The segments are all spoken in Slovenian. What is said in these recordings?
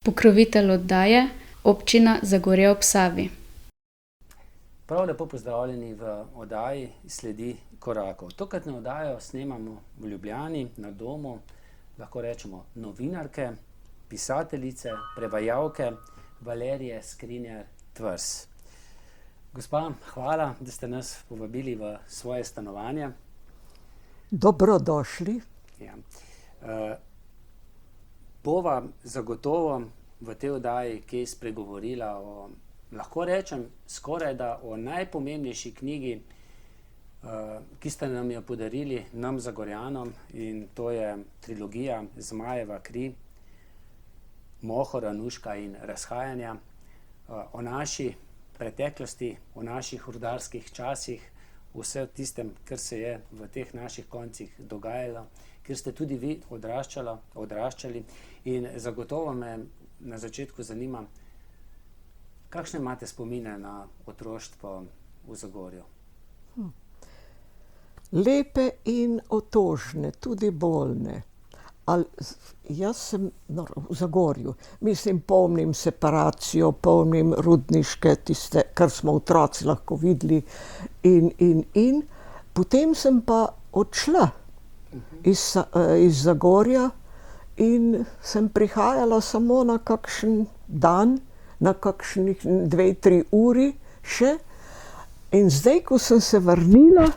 Pokrovitelj oddaje, Občina Zagorje ob Savi. Prav lepo pozdravljeni v oddaji Sledi korakov. Tokratno oddajo snemamo v Ljubljani, na domu, lahko rečemo novinarke, pisateljice, prevajalke Valerije Skrinjar Tvrs. Gospa, hvala, da ste nas povabili v svoje stanovanje. Dobrodošli. Ja. Bova zagotovo v tej oddaji kaj spregovorila o, lahko rečem, skorajda o najpomembnejši knjigi, ki ste nam jo podarili, nam Zagorjanom, in to je trilogija Zmajeva kri, Mohor, Anuška in Razhajanja, o naši preteklosti, o naših rudarskih časih, vse tistem, kar se je v teh naših koncih dogajalo, kjer ste tudi vi odraščali, in zagotovo me na začetku zanima, kakšne imate spomine na otroštvo v Zagorju? Lepe in otožne, tudi bolne. Jaz sem v Zagorju, mislim, pomnim separacijo, pomnim rudniške, tiste, kar smo otroci lahko videli, in potem sem pa odšla iz Zagorja in sem prihajala samo na kakšen dan, na kakšnih 2-3 uri še, in zdaj, ko sem se vrnila,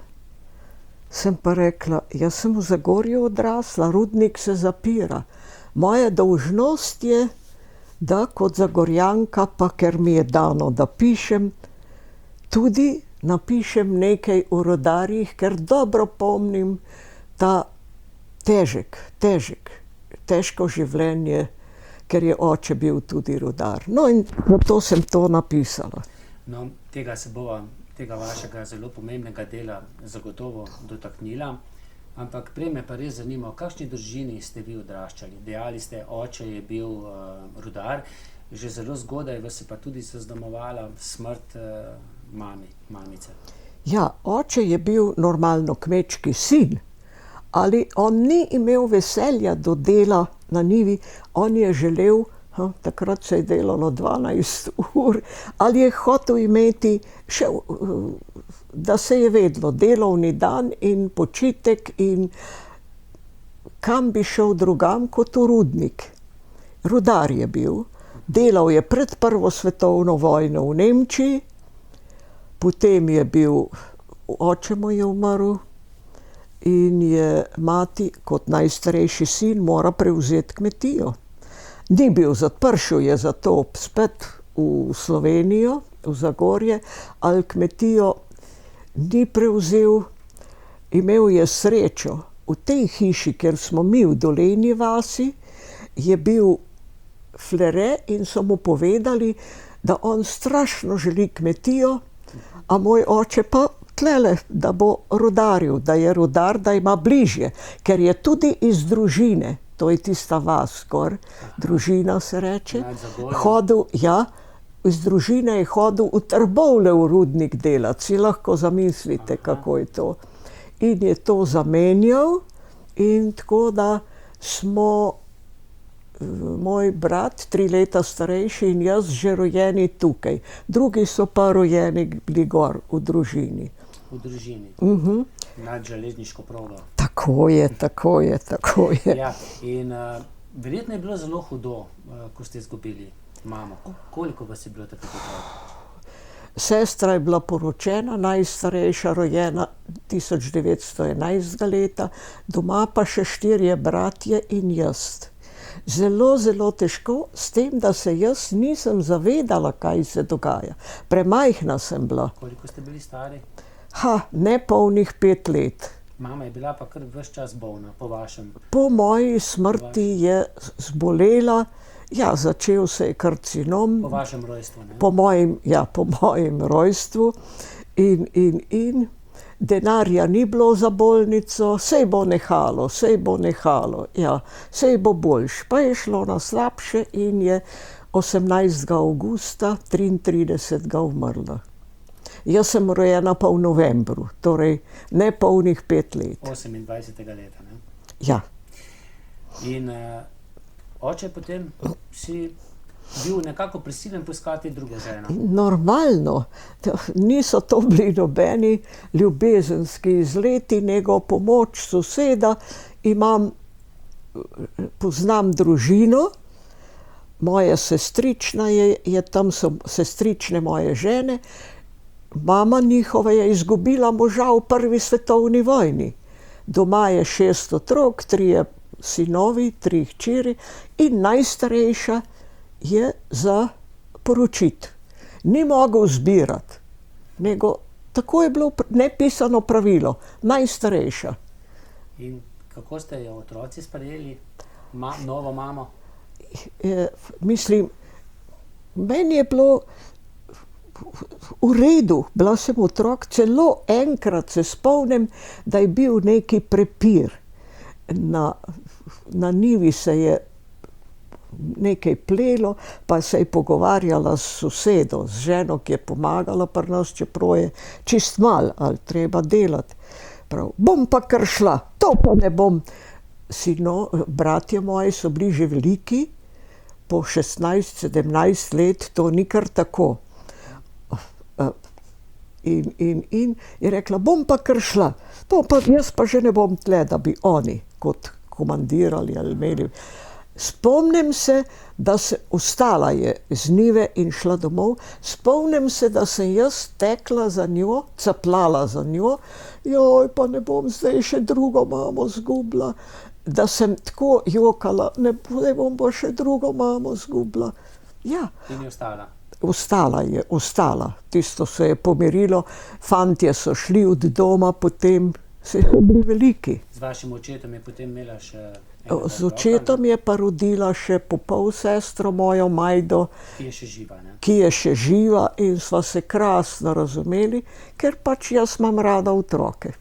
sem pa rekla, jaz sem v Zagorju odrasla, rudnik se zapira. Moja dolžnost je, da kot Zagorjanka, pa ker mi je dano, da pišem, tudi napišem nekaj o rudarjih, ker dobro pomnim ta težko življenje, ker je oče bil tudi rudar. No, in zato sem to napisala. No, tega vašega zelo pomembnega dela zagotovo dotaknila, ampak prej me pa res zanima, v kakšni družini ste vi odraščali? Dejali ste, oče je bil rudar, že zelo zgodaj vas je pa tudi zaznamovala smrt mamice. Ja, oče je bil normalno kmečki sin, ali on ni imel veselja do dela na njivi, on je želel, takrat se je delalo 12 ur, ali je hotel imeti še, da se je vedlo, delovni dan in počitek, in kam bi šel drugam kot v rudnik. Rudar je bil, delal je pred Prvo svetovno vojno v Nemčiji, potem je bil, oče mu je umrl, in je mati kot najstarejši sin mora prevzeti kmetijo. Ni bil prišel je zato spet v Slovenijo, v Zagorje, ali kmetijo ni prevzel, imel je srečo. V tej hiši, kjer smo mi v Dolenji vasi, je bil flere in so mu povedali, da on strašno želi kmetijo, a moj oče pa tlele, da bo rudaril, da je rudar, da ima bližje, ker je tudi iz družine, to je tista vas gor, Družina se reče, hodil, ja, iz družine je hodil v Trbovlje v rudnik delati, si lahko zamislite, kako je to. In je to zamenjal, in tako da smo, moj brat, 3 leta starejši, in jaz že rojeni tukaj. Drugi so pa rojeni bili gor v družini. V družini? Nad železniško progo? Tako je. Ja, in verjetno je bilo zelo hudo, ko ste izgubili mamo. Koliko vas je bilo takrat otrok? Sestra je bila poročena, najstarejša, rojena 1911. leta, doma pa še 4 bratje in jaz. Zelo težko, s tem, da se jaz nisem zavedala, kaj se dogaja. Premajhna sem bila. Koliko ste bili stari? Nepolnih 5 let. Mama je bila pa kar ves čas bolna, po vašem? Po moji smrti je zbolela, ja, začel se je karcinom. Po vašem rojstvu, ne? Po mojem rojstvu, in denarja ni bilo za bolnico, sej bo nehalo, ja, sej bo boljš. Pa je šlo na slabše in je 18. avgusta 1933 umrla. Jaz sem rojena pa v novembru, torej nepolnih 5 let. 28. leta, ne? Ja. In oče potem si bil nekako prisiljen poiskati drugo ženo. Normalno, niso to bili nobeni ljubezenski izleti, nego pomoč soseda. Poznam družino, moja sestrična je tam, so sestrične moje žene, mama njihova je izgubila moža v prvi svetovni vojni. Doma je 6 otrok, 3 sinovi, 3 hčeri in najstarejša je za poročiti. Ni mogel zbirati, nego tako je bilo nepisano pravilo, najstarejša. In kako ste jo otroci sprejeli, novo mamo? Mislim, meni je bilo v redu, bila sem otrok, celo enkrat se spomnim, da je bil neki prepir. Na njivi se je nekaj plelo, pa se je pogovarjala s sosedo, z ženo, ki je pomagala pri nas, čeprav je čist malo, ali treba delati. Prav, bom pa kar šla, to pa ne bom. Bratje moji so bili že veliki, po 16-17 let, to ni kar tako. In je rekla, bom pa kar šla, jaz pa že ne bom tle, da bi oni kot komandirali ali imeli. Spomnim se, da ostala je z njive in šla domov, spomnim se, da sem jaz tekla za njo, caplala za njo, joj, pa ne bom zdaj še drugo mamo zgubila, da sem tako jokala, ne bom pa še drugo mamo zgubila. Ja. In je ostala? Ostala. Tisto se je pomirilo, fantje so šli od doma, potem so bili veliki. Z vašim očetom je potem imela še... Z očetom je pa rodila še popolsestro mojo Majdo, ki je še živa, ne? Ki je še živa in sva se krasno razumeli, ker pač jaz imam rada otroke.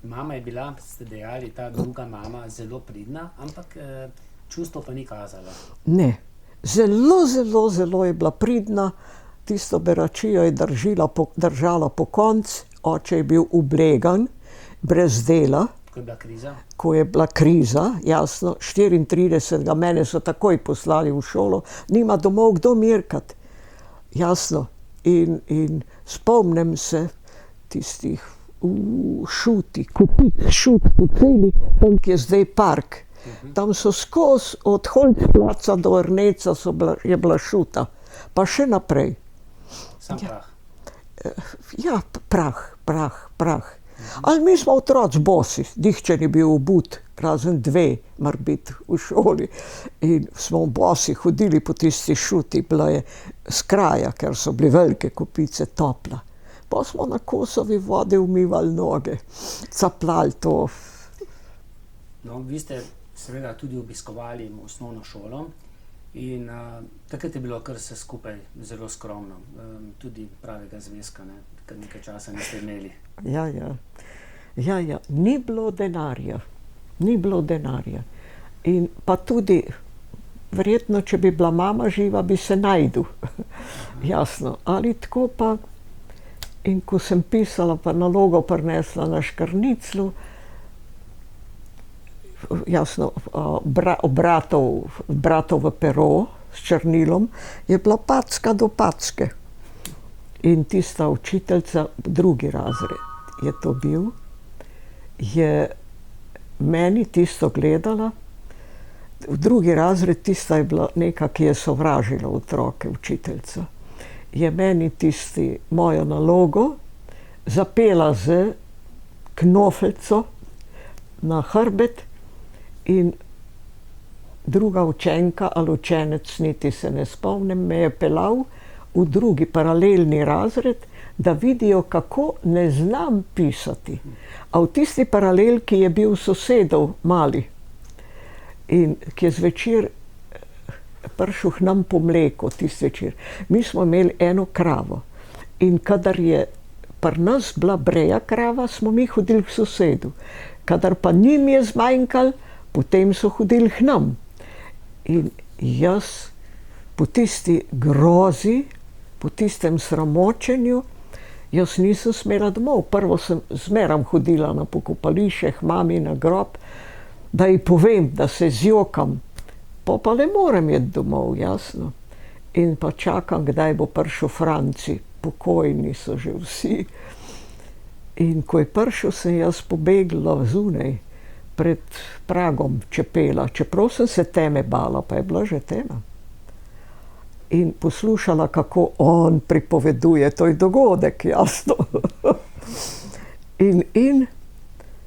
Mama je bila, ste dejali, ta druga mama, zelo pridna, ampak čustvo pa ni kazala. Ne, zelo je bila pridna, tisto beračijo je držala po koncu, oče je bil ublegan, brez dela. Ko je bila kriza? Ko je bila kriza, jasno, 34. Mene so takoj poslali v šolo, nima domov kdo mirkati, jasno. In spomnim se tistih Šuti, kupiti Šut po celi, tam je zdaj park. Tam so skozi od Holzplaca do Rneca je bila Šuta, pa še naprej. Sam prah? Ja, prah. Ali mi smo otroci bosi, nihče ni bil obut, razen 2, mar biti v šoli. In smo bosi hodili po tisti Šuti, bila je skraja, ker so bili velike kopice, topla. Pa smo na Kosovi vodi umivali noge, caplali to. No, vi ste seveda tudi obiskovali osnovno šolo in takrat je bilo kar vse skupaj zelo skromno, tudi pravega zvezka, ne, kar nekaj časa niste imeli. Ja, ni bilo denarja. In pa tudi, verjetno, če bi bila mama živa, bi se našel, jasno, ali tako pa. In ko sem pisala, pa nalogo prinesla na Škrniclu, jasno, bratovo pero s črnilom, je bila packa do packe. In tista učiteljica, 2. razred je to bil, je meni tisto gledala, v 2. razred tista je bila neka, ki je sovražila otroke, učiteljica. Je meni tisti mojo nalogo zapela z knofeljco na hrbet in druga učenka ali učenec, niti se ne spomnim, me je pelal v 2. paralelni razred, da vidijo, kako ne znam pisati. A v tisti paralelki je bil sosedov mali in ki je zvečer prišel k nam po mleko tisti večer. Mi smo imeli eno kravo in kadar je pri nas bila breja krava, smo mi hodili k sosedu. Kadar pa njim je zmanjkalo, potem so hodili k nam. In jaz po tisti grozi, po tistem sramočenju, jaz nisem smela domov. Prvo sem zmeram hodila na pokopališče, k mami na grob, da ji povem, da se zjokam. pa ne morem iti domov, jasno. In pa čakam, kdaj bo prišel Franci, pokojni so že vsi. In ko je prišel, sem jaz pobegla zunaj, pred pragom čepela, čeprav sem se teme bala, pa je bila že tema. In poslušala, kako on pripoveduje toj dogodek, jasno. In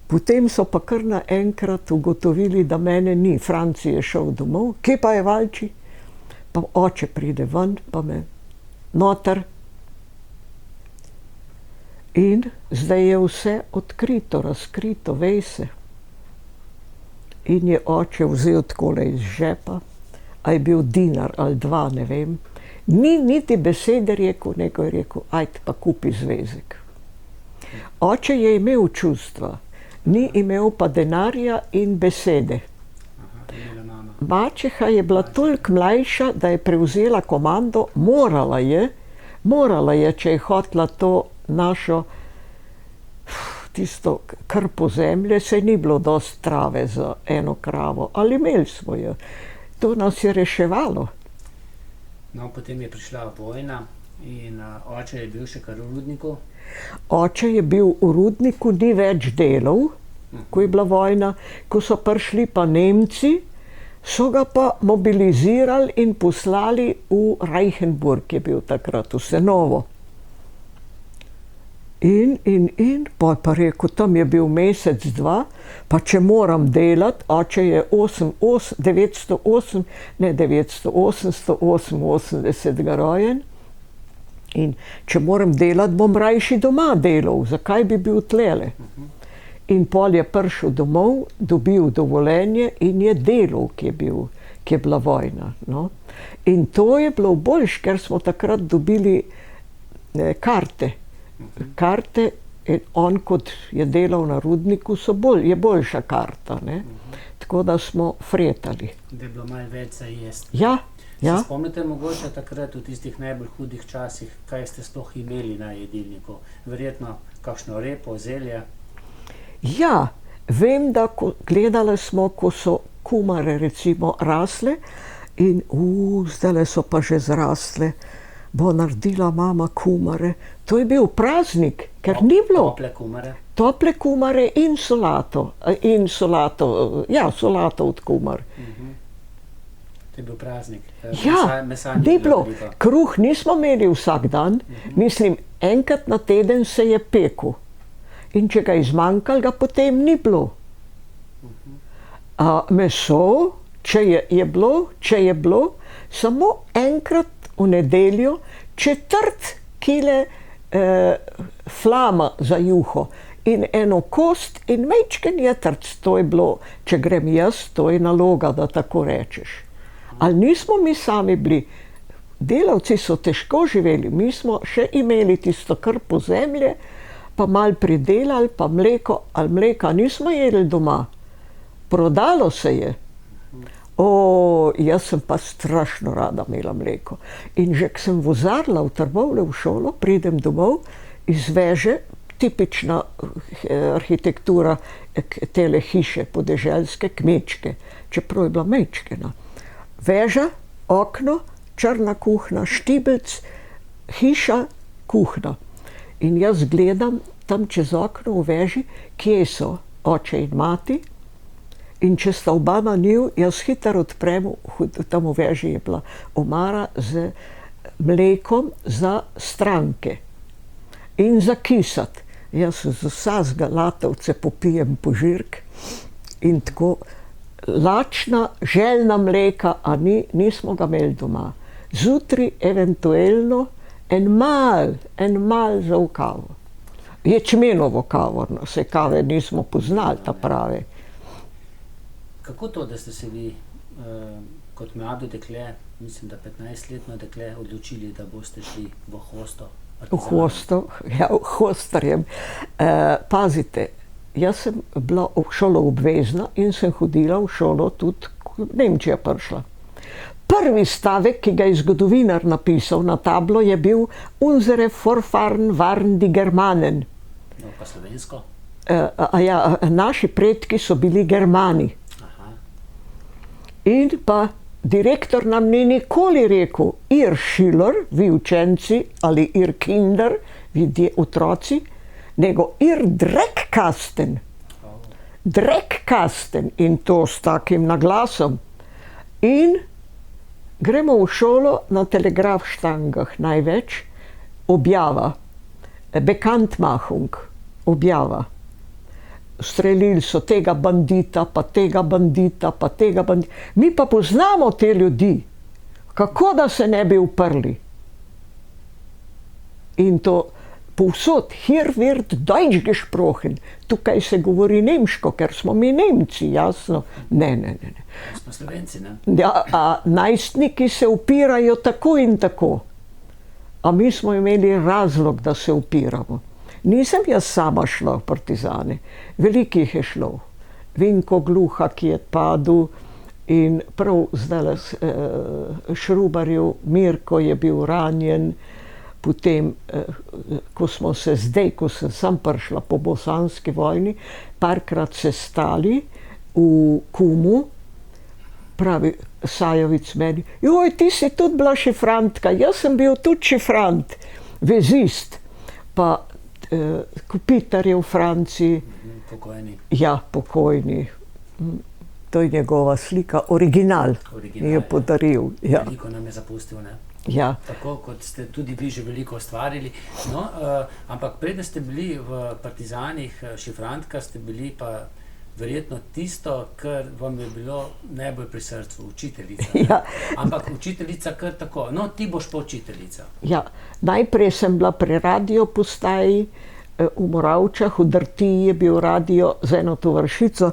potem so pa kar naenkrat ugotovili, da mene ni. Franci je šel domov, kje pa je Valči? Pa oče pride ven, pa me noter. In zdaj je vse odkrito, razkrito, vej se. In je oče vzel takole iz žepa, a je bil dinar ali dva, ne vem. Ni niti besede rekel, nego je rekel, ajde pa kupi zvezek. Oče je imel čustva, ni imel pa denarja in besede. Mačeha je bila toliko mlajša, da je prevzela komando, morala je, če je hotela to našo, tisto krpo zemlje, saj ni bilo dosti trave za eno kravo, ali imeli smo jo. To nas je reševalo. No, potem je prišla vojna in oče je bil še kar v rudniku. Oče je bil v rudniku, ni več delal, ko je bila vojna. Ko so prišli pa Nemci, so ga pa mobilizirali in poslali v Reichenburg, je bil takrat vse novo. In pa je pa rekel, tam je bil mesec, dva, pa če moram delati, oče je 888 rojen, in če moram delati, bom rajši doma delal, zakaj bi bil tlele? In pol je prišel domov, dobil dovoljenje in je delal, ki je bila vojna. No? In to je bilo boljše, ker smo takrat dobili karte. Karte, on kot je delal na rudniku, je boljša karta. Ne? Tako da smo fretali. Da je bilo malo več za jesti. Ja. Se spomnite mogoče takrat v tistih najbolj hudih časih, kaj ste sploh imeli na jedilniku? Verjetno kakšno repo, zelje? Ja, vem, da gledali smo, ko so kumare recimo rasle in zdajle so pa že zrastle. Bo naredila mama kumare. To je bil praznik, ker ni bilo. Tople kumare? Tople kumare in solato. Ja, solato od kumar. To je bil praznik. Ja, ni bilo. Kruh nismo imeli vsak dan. Mislim, enkrat na teden se je pekel. In če ga je zmanjkalo, ga potem ni bilo. Meso, če je bilo, samo enkrat v nedeljo 1/4 kile flama za juho in eno kost in majčken jetrc, to je bilo, če grem jaz, to je naloga, da tako rečeš. Ali nismo mi sami bili, delavci so težko živeli, mi smo še imeli tisto krpo zemlje, pa malo pridelali, pa mleko, ali mleka nismo jedli doma. Prodalo se je. Jaz sem pa strašno rada imela mleko. In že ko sem vozarila v Trbovlje v šolo, pridem domov, iz veže, tipična arhitektura tele hiše, podeželske, kmečke, čeprav je bila majčkena. Veža, okno, črna kuhna, štibelc, hiša, kuhna. In jaz gledam tam čez okno v veži, kje so oče in mati. In če sta oba na njiv, jaz hitro odprem, tam v veži je bila omara z mlekom za stranke in za kisati. Jaz z vsega latovce popijem požirk in tako lačna, željna mleka, a nismo ga imeli doma. Zjutraj eventuelno en mal za v kavo. Ječmenovo kavo, se kave nismo poznali, ta prave. Kako to, da ste se vi kot mlado dekle, mislim, da 15-letno dekle, odločili, da boste šli v hosto? V hosto, ja, v hostarjem. Pazite, jaz sem bila šolo obvezna in sem hodila v šolo tudi, ko je Nemčija prišla. Prvi stavek, ki ga je zgodovinar napisal na tablo, je bil Unsere Vorfahren waren die Germanen. No, pa slovensko? Naši predki so bili Germani. In pa direktor nam ni nikoli rekel, ihr Schüler, vi učenci, ali ihr Kinder, vi otroci, nego ihr Dreckkasten. Dreckkasten, in to s takim naglasom. In gremo v šolo na telegrafštangah največ, objava, Bekanntmachung, objava. Strelili so tega bandita, pa tega bandita, pa tega bandita. Mi pa poznamo te ljudi, kako da se ne bi uprli. In to povsod, hier wird Deutsch gesprochen, tukaj se govori nemško, ker smo mi Nemci, jasno. Ne. Smo Slovenci, ne? Ja, a najstniki se upirajo tako in tako. A mi smo imeli razlog, da se upiramo. Nisem jaz sama šla v partizane, veliko jih je šlo. Vinko Gluha, ki je padel, in prav zdaj Šrubarjev Mirko je bil ranjen. Potem, ko sem sam prišla po bosanski vojni, parkrat se stali v Kumu, pravi Sajovic meni, joj, ti si tudi bila šifrantka, jaz sem bil tudi šifrant, vezist, pa Kopitar je v Franciji. Pokojni. Ja, pokojni. To je njegova slika, original mi je podaril. Ja. Veliko nam je zapustil, ne? Ja. Tako kot ste tudi vi že veliko ustvarili. No, ampak preden ste bili v partizanih šifrantka, ste bili pa verjetno tisto, kar vam je bilo najbolj pri srcu, učiteljica. Ja. Ampak učiteljica kar tako, no ti boš pa učiteljica. Ja, najprej sem bila pri radio postaji v Moravčah, v Drtiji je bil radio z eno tovarišico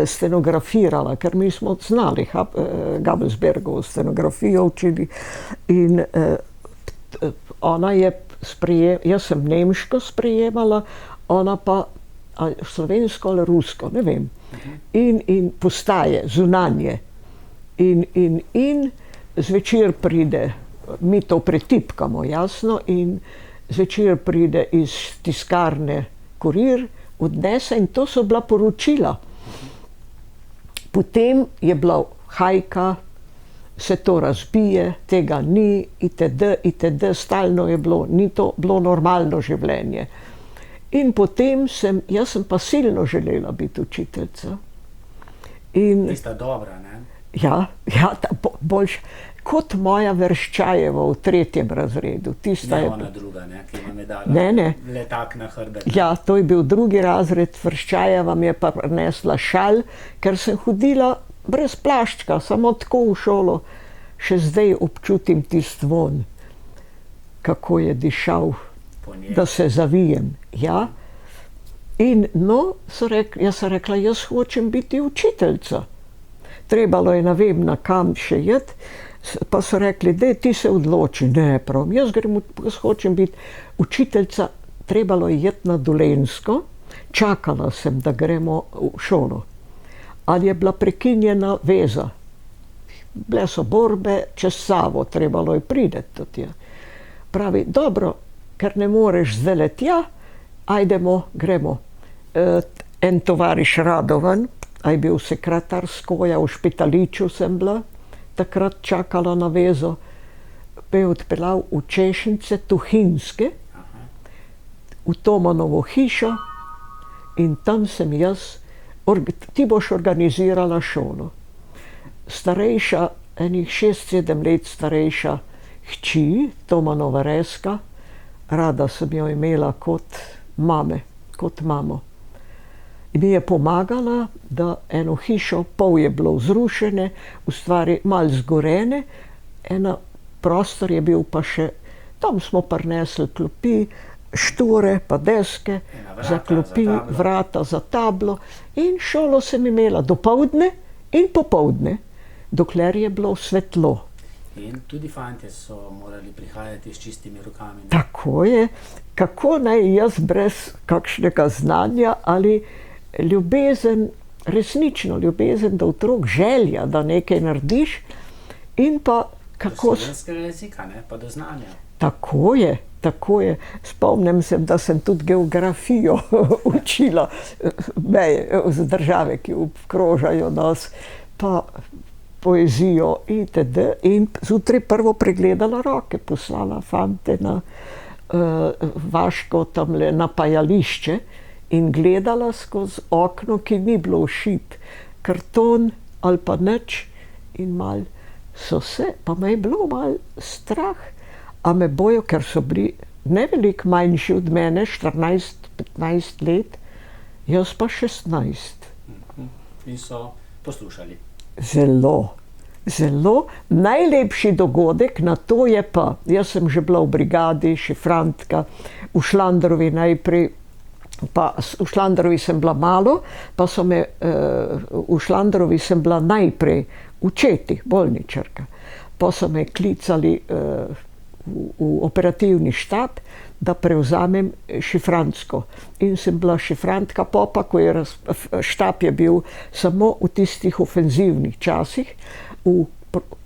stenografirala, ker mi smo znali Gabelsbergovo scenografijo učili. In ona je jaz sem nemško sprejemala, ona pa slovensko ali rusko, ne vem. In postaje, zunanje. In zvečer pride, mi to pretipkamo, jasno, in zvečer pride iz tiskarne kurir, odnese in to so bila poročila. Potem je bila hajka, se to razbije, tega ni, itd., stalno je bilo, ni to bilo normalno življenje. In potem jaz sem pa silno želela biti učiteljica. Tista dobra, ne? Ja, boljša. Kot moja Verščajeva v 3. razredu. Ne ona druga, ne, ki vam je dala letak na hrbet. Ja, to je bil 2. razred, Verščajeva mi je pa prinesla šal, ker sem hodila brez plaščka, samo tako v šolo. Še zdaj občutim tisti vonj, kako je dišal, da se zavijem. Ja. In no, jaz sem rekla, jaz hočem biti učiteljica. Trebalo je, ne vem, na kam še iti, pa so rekli, daj ti se odloči. Ne, prav, jaz hočem biti učiteljica, trebalo je iti na Dolenjsko, čakala sem, da gremo v šolo. Ali je bila prekinjena veza. Bile so borbe čez Savo, trebalo je priti do tja. Pravi, dobro, ker ne moreš zdaj tja, ajdemo, gremo. En tovariš Radovan, a je bil sekretar Skoja, v Špitaliču sem bila, takrat čakala na vezo, me je odpeljal v Češnice Tuhinjske, v Tomanovo hišo, in tam sem jaz, ti boš organizirala šolo. Starejša, enih 6-7 let starejša hči, Tomanova Reska, rada sem jo imela kot mamo. In mi je pomagala, da eno hišo, pol je bilo zrušene, v stvari malo zgorene, ena prostor je bil pa še, tam smo prinesli klopi, štore pa deske, za klopi, vrata za tablo, in šolo sem imela dopoldne in popoldne, dokler je bilo svetlo. In tudi fantje so morali prihajati s čistimi rokami. Tako je, kako naj jaz brez kakšnega znanja ali ljubezen, resnično ljubezen do otrok, želja, da nekaj narediš, in pa kako... Do slovenskega jezika, ne, pa do znanja. Tako je. Spomnim se, da sem tudi geografijo učila z države, ki obkrožajo nas. Pa poezijo itd. In zjutraj prvo pregledala roke, poslala fante na vaško tamle napajališče in gledala skozi okno, ki ni bilo všit, karton ali pa nič, in mal so se, pa me je bilo mal strah, a me bojo, ker so bili ne veliko manjši od mene, 14-15 let, jaz pa 16. In so poslušali. Zelo, zelo. Najlepši dogodek na to je pa, jaz sem že bila v brigadi, šifrantka, v Šlandrovi najprej, pa v Šlandrovi sem bila malo, pa so me, v Šlandrovi sem bila najprej v Četi, bolničarka. Pa so me klicali v operativni štab, da prevzamem šifrantsko. In sem bila šifrantka, pa ko je štab je bil samo v tistih ofenzivnih časih, v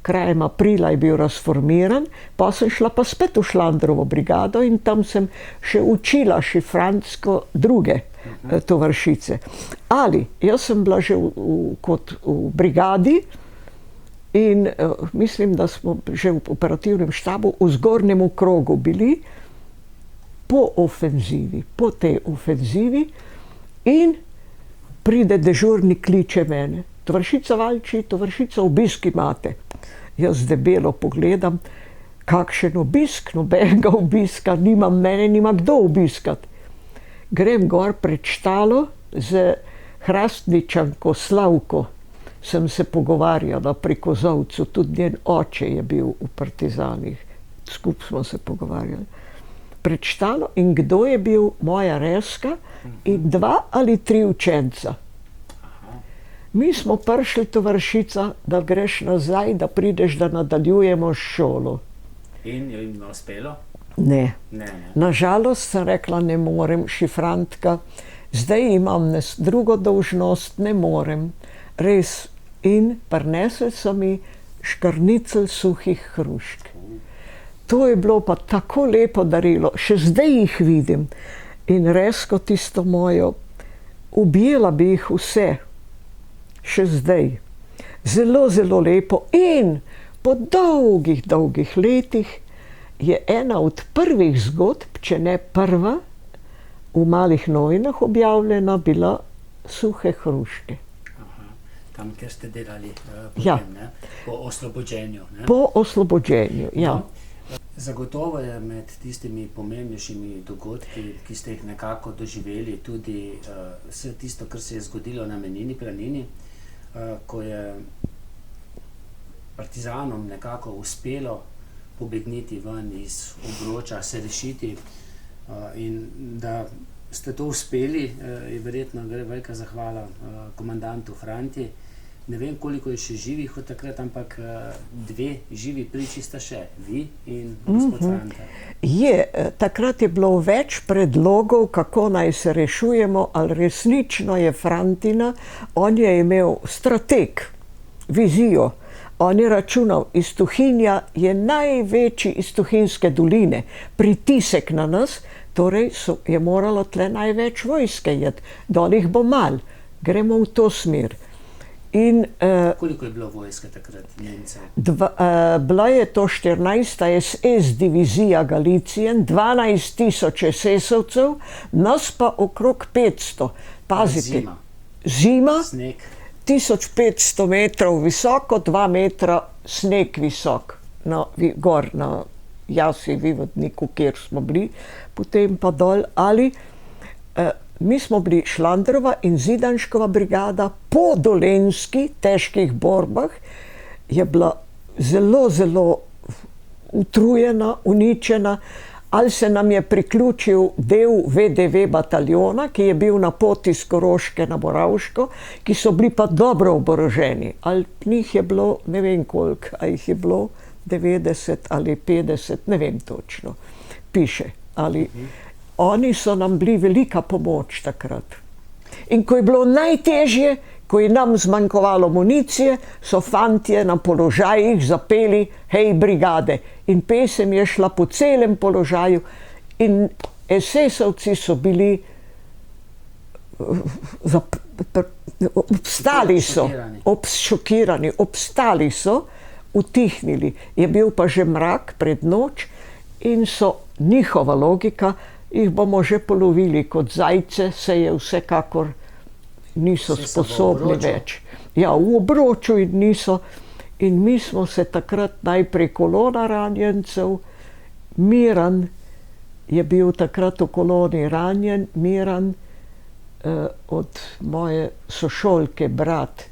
krajem aprila je bil razformiran, pa sem šla pa spet v Šlandrovo brigado in tam sem še učila šifrantsko druge tovarišice. Ali jaz sem bila že kot v brigadi in mislim, da smo že v operativnem štabu v zgornjem krogu bili po ofenzivi, po tej ofenzivi, in pride dežurni, kliče mene. Tovarišica Valči, tovarišica, obisk imate. Jaz debelo pogledam, kakšen obisk, nobenega obiska nimam, mene nima kdo obiskat. Grem gor pred štalo z Hrastničanko Slavko, sem se pogovarjala pri Kozovcu, tudi njen oče je bil v partizanih, skupaj smo se pogovarjali. Pred štalo, in kdo je bil? Moja Reska in 2 ali 3 učenca. Mi smo prišli, tovarišica, da greš nazaj, da prideš, da nadaljujemo šolo. In jo jim je uspelo? Ne. Ne. Nažalost sem rekla, ne morem, šifrantka, zdaj imam drugo dolžnost, ne morem. Res. In prinesli so mi škrnicl suhih hrušk. To je bilo pa tako lepo darilo, še zdaj jih vidim. In Resko, tisto mojo, objela bi jih vse, še zdaj. Zelo, zelo lepo. In po dolgih, dolgih letih je ena od prvih zgodb, če ne prva, v Malih novinah objavljena bila Suhe hruške. Tam, kjer ste delali potem, Ja. ne? Po oslobođenju. Ne? Po oslobođenju, ja. No, zagotovo je med tistimi pomembnejšimi dogodki, ki ste jih nekako doživeli, tudi vse tisto, kar se je zgodilo na Menini planini, ko je partizanom nekako uspelo pobegniti ven iz obroča, se rešiti, in da ste to uspeli, je verjetno gre velika zahvala komandantu Franti. Ne vem, koliko je še živih od takrat, ampak 2 živi priči sta še, vi in gospod Franta. Takrat je bilo več predlogov, kako naj se rešujemo, ali resnično je Frantina, on je imel strateg, vizijo. On je računal, iz Tuhinja je največji iz Tuhinjske doline, pritisek na nas, torej je moralo tle največ vojske jeti, dol jih bo malo, gremo v to smer. In Koliko je bilo vojske takrat, Nemcev? bila je to 14. SS divizija Galicijen, 12.000 SS-ovcev, nas pa okrog 500. Pazite, zima, Sneg. 1500 metrov visoko, 2 metra sneg visok, gor na Jasi, Vivodniku, kjer smo bili, potem pa dol, ali mi smo bili Šlandrova in Zidanškova brigada po dolenjski težkih borbah, je bila zelo, zelo utrujena, uničena, ali se nam je priključil del VDV bataljona, ki je bil na poti z Koroške na Moravško, ki so bili pa dobro oboroženi. Ali njih je bilo, ne vem koliko, a jih je bilo 90 ali 50, ne vem točno, piše. Oni so nam bili velika pomoč takrat. In ko je bilo najtežje, ko je nam zmanjkovalo municije, so fantje na položajih zapeli Hej brigade. In pesem je šla po celem položaju in SS-ovci so bili Obstali so, šokirani, obstali so, utihnili. Je bil pa že mrak pred noč in so njihova logika, jih bomo že polovili kot zajce, se je vsekakor niso sposobni več. Ja, v obroču in niso. In mi smo se takrat najprej kolona ranjencev, Miran je bil takrat v koloni ranjen, Miran, od moje sošolke, brat,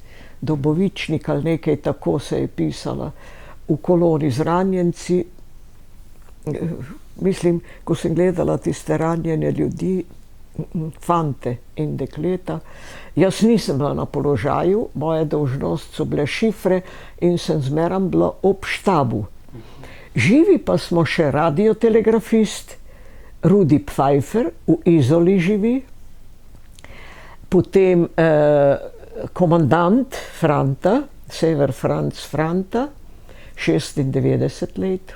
Dobovičnik ali nekaj, tako se je pisala, v koloni z ranjenci. Mislim, ko sem gledala tiste ranjene ljudi, fante in dekleta, jaz nisem bila na položaju, moja dolžnost so bile šifre in sem zmeraj bila ob štabu. Živi pa smo še radiotelegrafist, Rudi Pfeiffer, v Izoli živi, potem komandant Franta, Sever Franc Franta, 96 let,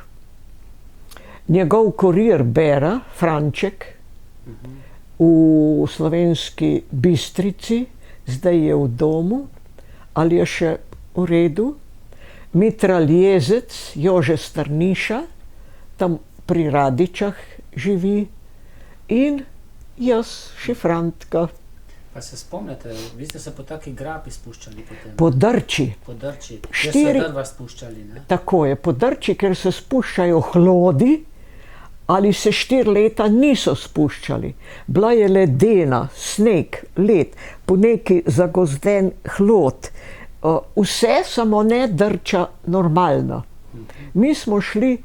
njegov kurir Bera, Franček, v Slovenski Bistrici, zdaj je v domu, ali je še v redu, mitraljezec Jože Strniša, tam pri Radičah živi, in jaz, šifrantka. Pa se spomnite, vi ste se po taki grapi spuščali potem? Po Drči. Po Drči, kjer so drva spuščali, ne? Tako je, po Drči, ker se spuščajo hlodi, ali se 4 leta niso spuščali. Bila je ledena, sneg, led, po neki zagozden hlod. Vse, samo ne Drča normalna. Mi smo šli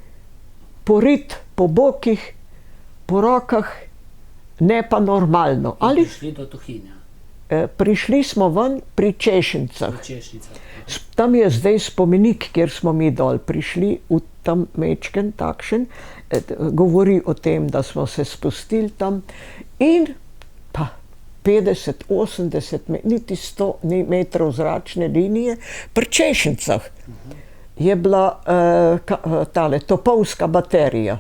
porit po bokih, po rokah, ne pa normalno. Ali prišli do Tuhinja? Prišli smo ven pri Češnicah. Pri Češnicah. Tam je zdaj spomenik, kjer smo mi dol prišli, v tam mečken takšen, govori o tem, da smo se spustili tam in pa 50, 80, niti 100 metrov zračne linije, pri Češnicah je bila tale topovska baterija.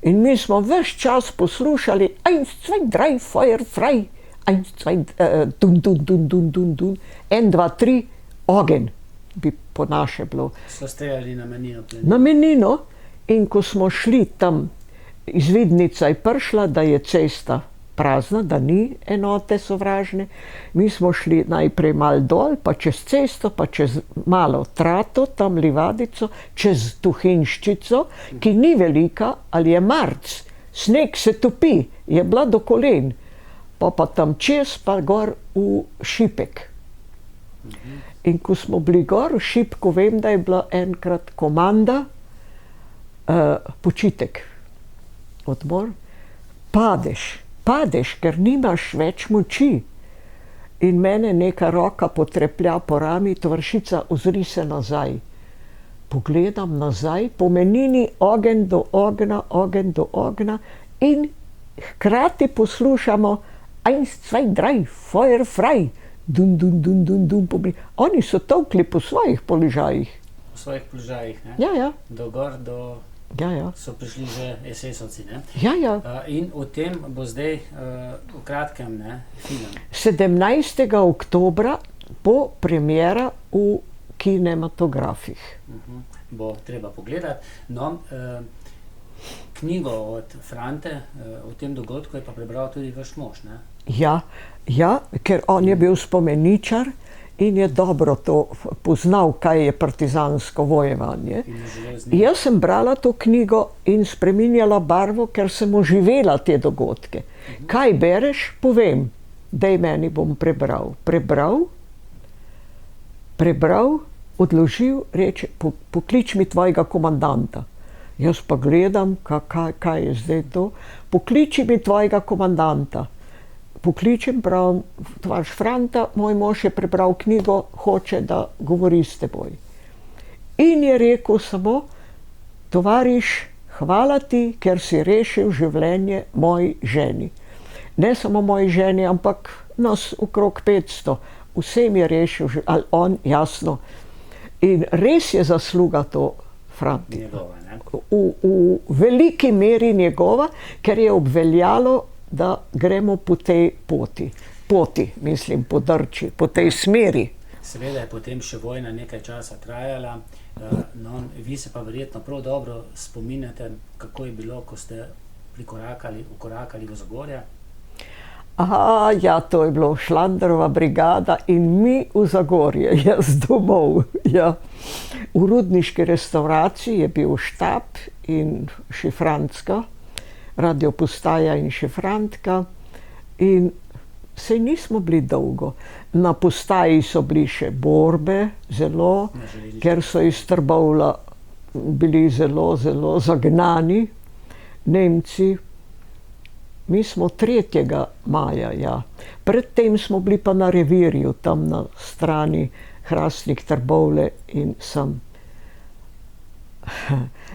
In mi smo ves čas poslušali 1, 2, 3, Feuer frei, 1, 2, dun, dun, dun, dun, dun, dun, 1, 2, 3, ogenj, bi po naše bilo. So streljali na Menino? Na Menino, in ko smo šli tam, izvidnica je prišla, da je cesta prazna, da ni enote sovražne, mi smo šli najprej malo dol, pa čez cesto, pa čez malo trato, tam livadico, čez Tuhinjščico, ki ni velika, ali je marc, sneg se topi, je bila do kolen, pa tam čez, pa gor v Šipek. In ko smo bili gor v Šipku, vem, da je bila enkrat komanda, počitek, odmor, padeš, ker nimaš več moči. In mene neka roka potreplja po rami, Tovaršica, ozri se nazaj. Pogledam nazaj, po Menini ogenj do ognja in hkrati poslušamo 1, 2, 3, Feuer frei, dun, dun, dun, dun, dun. Oni so tolkli po svojih položajih. Po svojih položajih, ne? Ja. Do gor, so prišli že SS-ovci, ne? Ja. In o tem bo zdaj v kratkem, ne, film. 17. oktobra bo premiera v kinematografih. Bo treba pogledati. No, knjigo od Frante o tem dogodku je pa prebral tudi vaš mož, ne? Ja, ker on je bil spomeničar in je dobro to poznal, kaj je partizansko vojevanje. Jaz sem brala to knjigo in spreminjala barvo, ker sem oživela te dogodke. Kaj bereš, povem, daj meni, bom prebral. Prebral, odložil, reče, poklič mi tvojega komandanta. Jaz pa gledam, kaj je zdaj to. Pokliči mi tvojega komandanta. Pokličem, pravim, tovarš Franta, moj mož je prebral knjigo, hoče, da govori s teboj. In je rekel samo, tovariš, hvala ti, ker si rešil življenje moji ženi. Ne samo moji ženi, ampak nas okrog 500. Vsem je rešil, ali on, jasno. In res je zasluga to Franti. Njegova, ne? V veliki meri njegova, ker je obveljalo, da gremo po tej poti. poti, mislim, po Drči, po tej smeri. Seveda je potem še vojna nekaj časa trajala, no, vi se pa verjetno prav dobro spominjate, kako je bilo, ko ste ukorakali v Zagorje. Aha, ja, to je bilo Šlanderova brigada in mi v Zagorje, jaz domov. Ja. V rudniški restavraciji je bil štab in šifrantska, radiopostaja in šifrantka, in saj nismo bili dolgo. Na postaji so bili še borbe, zelo, ker so iz Trbovlja bili zelo, zelo zagnani Nemci. Mi smo 3. maja, ja. Predtem smo bili pa na revirju, tam na strani Hrastnik, Trbovlje in sem.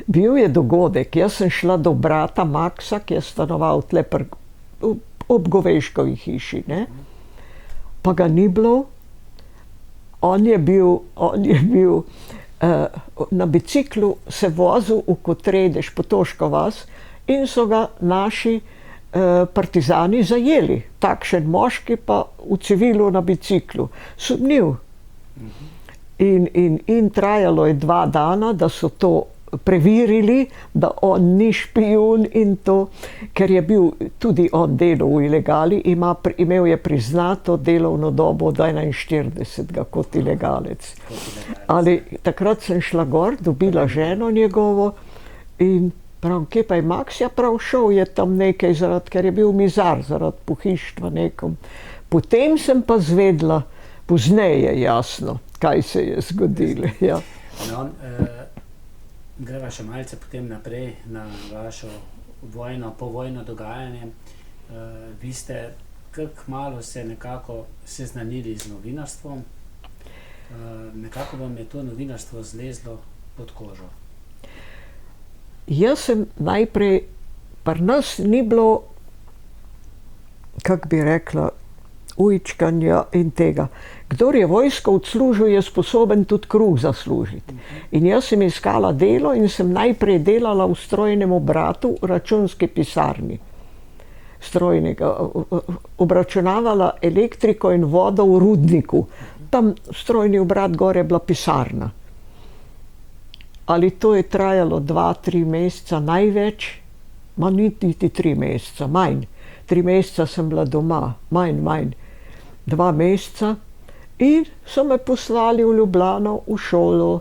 Bil je dogodek, jaz sem šla do brata Maksa, ki je stanoval tle ob Goveškovi hiši, ne. Pa ga ni bilo, on je bil na biciklu se vozil v Kotredež, Potoško vas, in so ga naši partizani zajeli. Takšen moški pa v civilu na biciklu. Sumljiv. In trajalo je 2 dana, da so to preverili, da on ni špijun in to, ker je bil tudi on delal v ilegali, imel je priznato delovno dobo od 41 kot ilegalec. Ali takrat sem šla gor, dobila ženo njegovo in pravim, kje pa je Maks? Ja, prav šel je tam nekaj, ker je bil mizar, zaradi pohištva nekom. Potem sem pa zvedla, pozneje jasno, kaj se je zgodilo. Ja. No, greva še malce potem naprej na vašo povojno dogajanje. Vi ste kar kmalu se nekako seznanili z novinarstvom. Nekako vam je to novinarstvo zlezlo pod kožo. Jaz sem najprej, pri nas ni bilo, kako bi rekla, ujčkanja in tega. Kdor je vojsko odslužil, je sposoben tudi kruh zaslužiti. In jaz sem iskala delo in sem najprej delala v strojnem obratu v računski pisarni. Obračunavala elektriko in vodo v rudniku. Tam strojni obrat gor je bila pisarna. Ali to je trajalo 2-3 meseca največ? Ma niti 3 meseca, manj. 3 meseca sem bila doma, manj. 2 meseca. In so me poslali v Ljubljano, v šolo.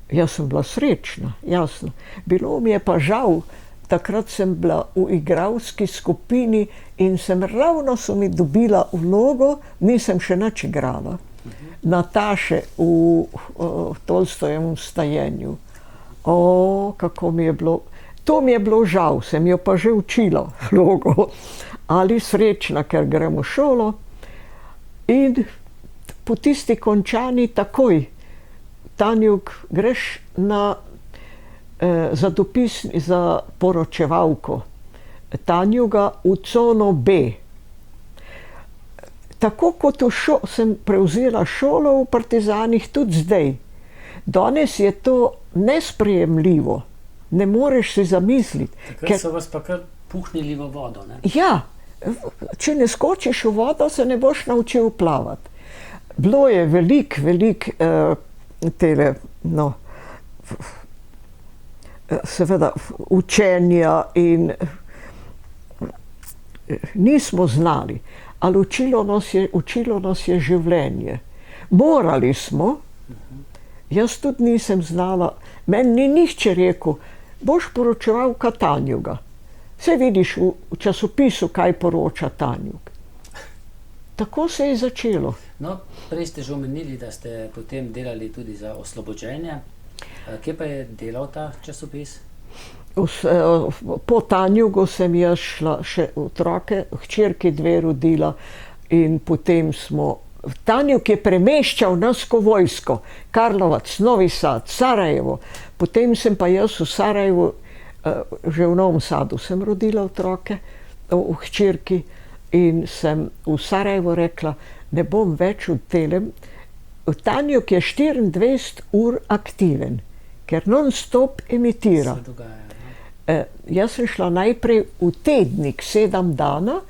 Jaz sem bila srečna, jasno. Bilo mi je pa žal, takrat sem bila v igralski skupini in ravno so mi dobila vlogo, nisem še nič igrala. Nataše v Tolstojevem Vstajenju. Kako mi je bilo. To mi je bilo žal, sem jo pa že učila vlogo. Ali srečna, ker grem v šolo. In po tisti končani takoj, Tanjug, greš za poročevalko Tanjuga v cono B. Tako kot sem prevzela šolo v partizanih, tudi zdaj. Danes je to nesprejemljivo. Ne moreš si zamisliti. Takrat so vas pa kar puhnili v vodo, ne? Ja, če ne skočiš v vodo, se ne boš naučil plavati. Bilo je veliko seveda učenja in nismo znali. Ali učilo nas je življenje. Morali smo, jaz tudi nisem znala, meni ni nihče rekel, boš poročevalka Tanjuga. Saj vidiš v časopisu, kaj poroča Tanjug. Tako se je začelo. No, prej ste že omenili, da ste potem delali tudi za Oslobođenje. Kje pa je delal ta časopis? Po Tanjugu sem jaz šla še otroke, hčerki 2 rodila in potem smo. Tanjug je premeščal nasko vojsko, Karlovac, Novi Sad, Sarajevo. Potem sem pa jaz v Sarajevu, že v Novem Sadu sem rodila otroke, v hčerki, in sem v Sarajevo rekla, ne bom več v telem. Tanjug je 24 ur aktiven, ker non-stop emitira. Jaz sem šla najprej v tednik 7 dana,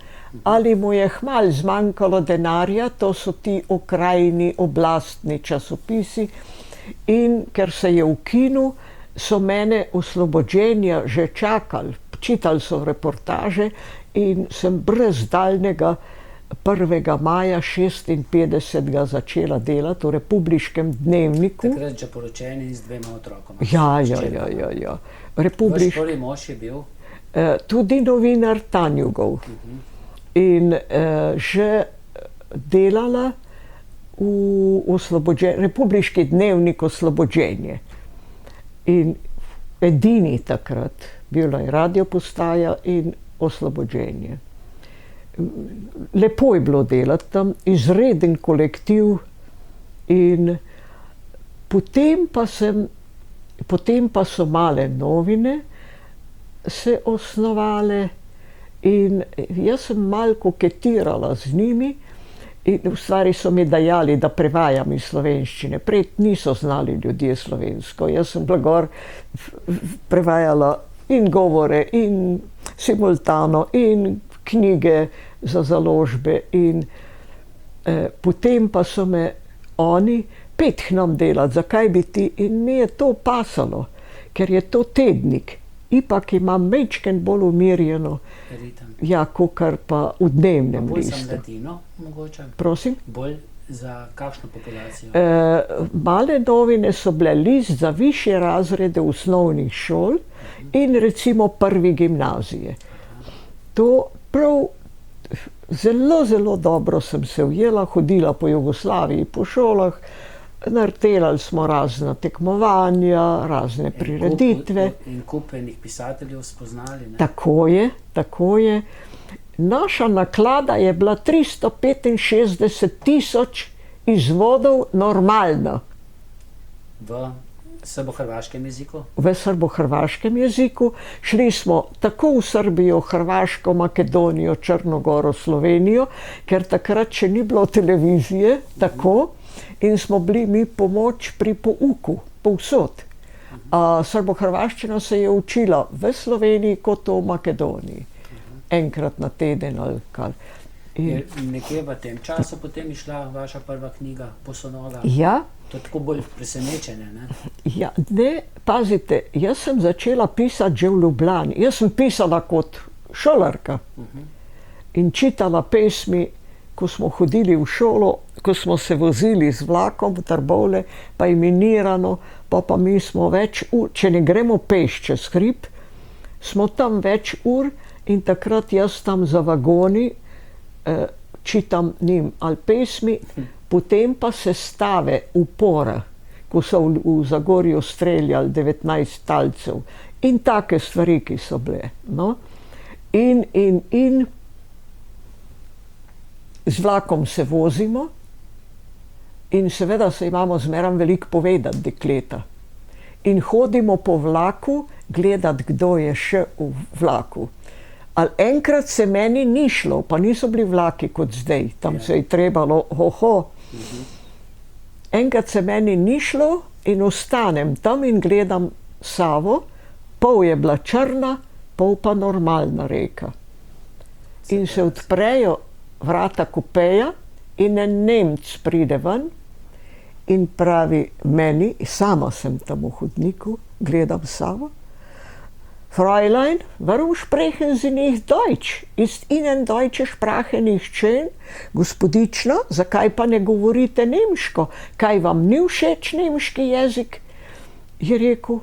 ali mu je hmal zmanjkalo denarja, to so ti okrajni oblastni časopisi, in ker se je ukinil, so mene Oslobođenja že čakali, čitali so reportaže in sem brez daljnega 1. maja 56. začela delati v Republiškem dnevniku. Takrat že poročeni z 2 otrokoma. Ja. Vaš prvi mož je bil? Tudi novinar Tanjugov. In že delala v Republiški dnevnik Oslobođenje. In edini takrat, bila je radiopostaja in Oslobođenje. Lepo je bilo delati tam, izreden kolektiv, in potem pa so Male novine se osnovale in jaz sem malo koketirala z njimi in v stvari so mi dajali, da prevajam iz slovenščine. Prej niso znali ljudje slovensko, jaz sem bila gor prevajala in govore in simultano in knjige za založbe in potem pa so me oni, pet k nam delati, zakaj bi ti, in mi je to pasalo, ker je to tednik, ipak imam majčken bolj umirjeno, ja, kakor pa v dnevnem listu. Bolj za mladino mogoče? Prosim? Bolj za kakšno populacijo? Male novine so bile list za višje razrede osnovnih šol in recimo prvi gimnazije. To prav zelo, zelo dobro sem se ujela, hodila po Jugoslaviji, po šolah, naredili smo razna tekmovanja, razne prireditve. In kup enih pisateljev spoznali, ne? Tako je. Naša naklada je bila 365.000 izvodov normalno. V srbohrvaškem jeziku? V srbohrvaškem jeziku. Šli smo tako v Srbijo, Hrvaško, Makedonijo, Črnogoro, Slovenijo, ker takrat še ni bilo televizije, tako, in smo bili mi pomoč pri pouku, povsod. Srbohrvaščina se je učila v Sloveniji kot v Makedoniji. Enkrat na teden ali kaj. Je nekje v tem času potem išla vaša prva knjiga Bosonoga? Ja. To je tako bolj presenečenje, ne? Ja, ne, pazite, jaz sem začela pisati že v Ljubljani. Jaz sem pisala kot šolarka in čitala pesmi, ko smo hodili v šolo, ko smo se vozili z vlakom v Trbovlje, pa je minirano, pa mi smo več ur, če ne gremo peš čez hrib, smo tam več ur in takrat jaz tam za vagoni čitam njim ali pesmi, potem pa sestave upora, ko so v Zagorju streljali 19 talcev in take stvari, ki so bile. No? In z vlakom se vozimo in seveda se imamo zmeraj veliko povedati, dekleta. In hodimo po vlaku gledati, kdo je še v vlaku. Ali enkrat se meni ni šlo, pa niso bili vlaki kot zdaj, tam se je trebalo, Enkrat se meni ni šlo in ostanem tam in gledam Savo, pol je bila črna, pol pa normalna reka. In se odprejo vrata kupeja in en Nemec pride ven in pravi meni, sama sem tam v hodniku, gledam Savo, Fräulein, warum sprechen Sie nicht Deutsch? Ist Ihnen deutsche Sprache nicht schön? Gospodična, zakaj pa ne govorite nemško? Kaj vam ni všeč nemški jezik? Je rekel,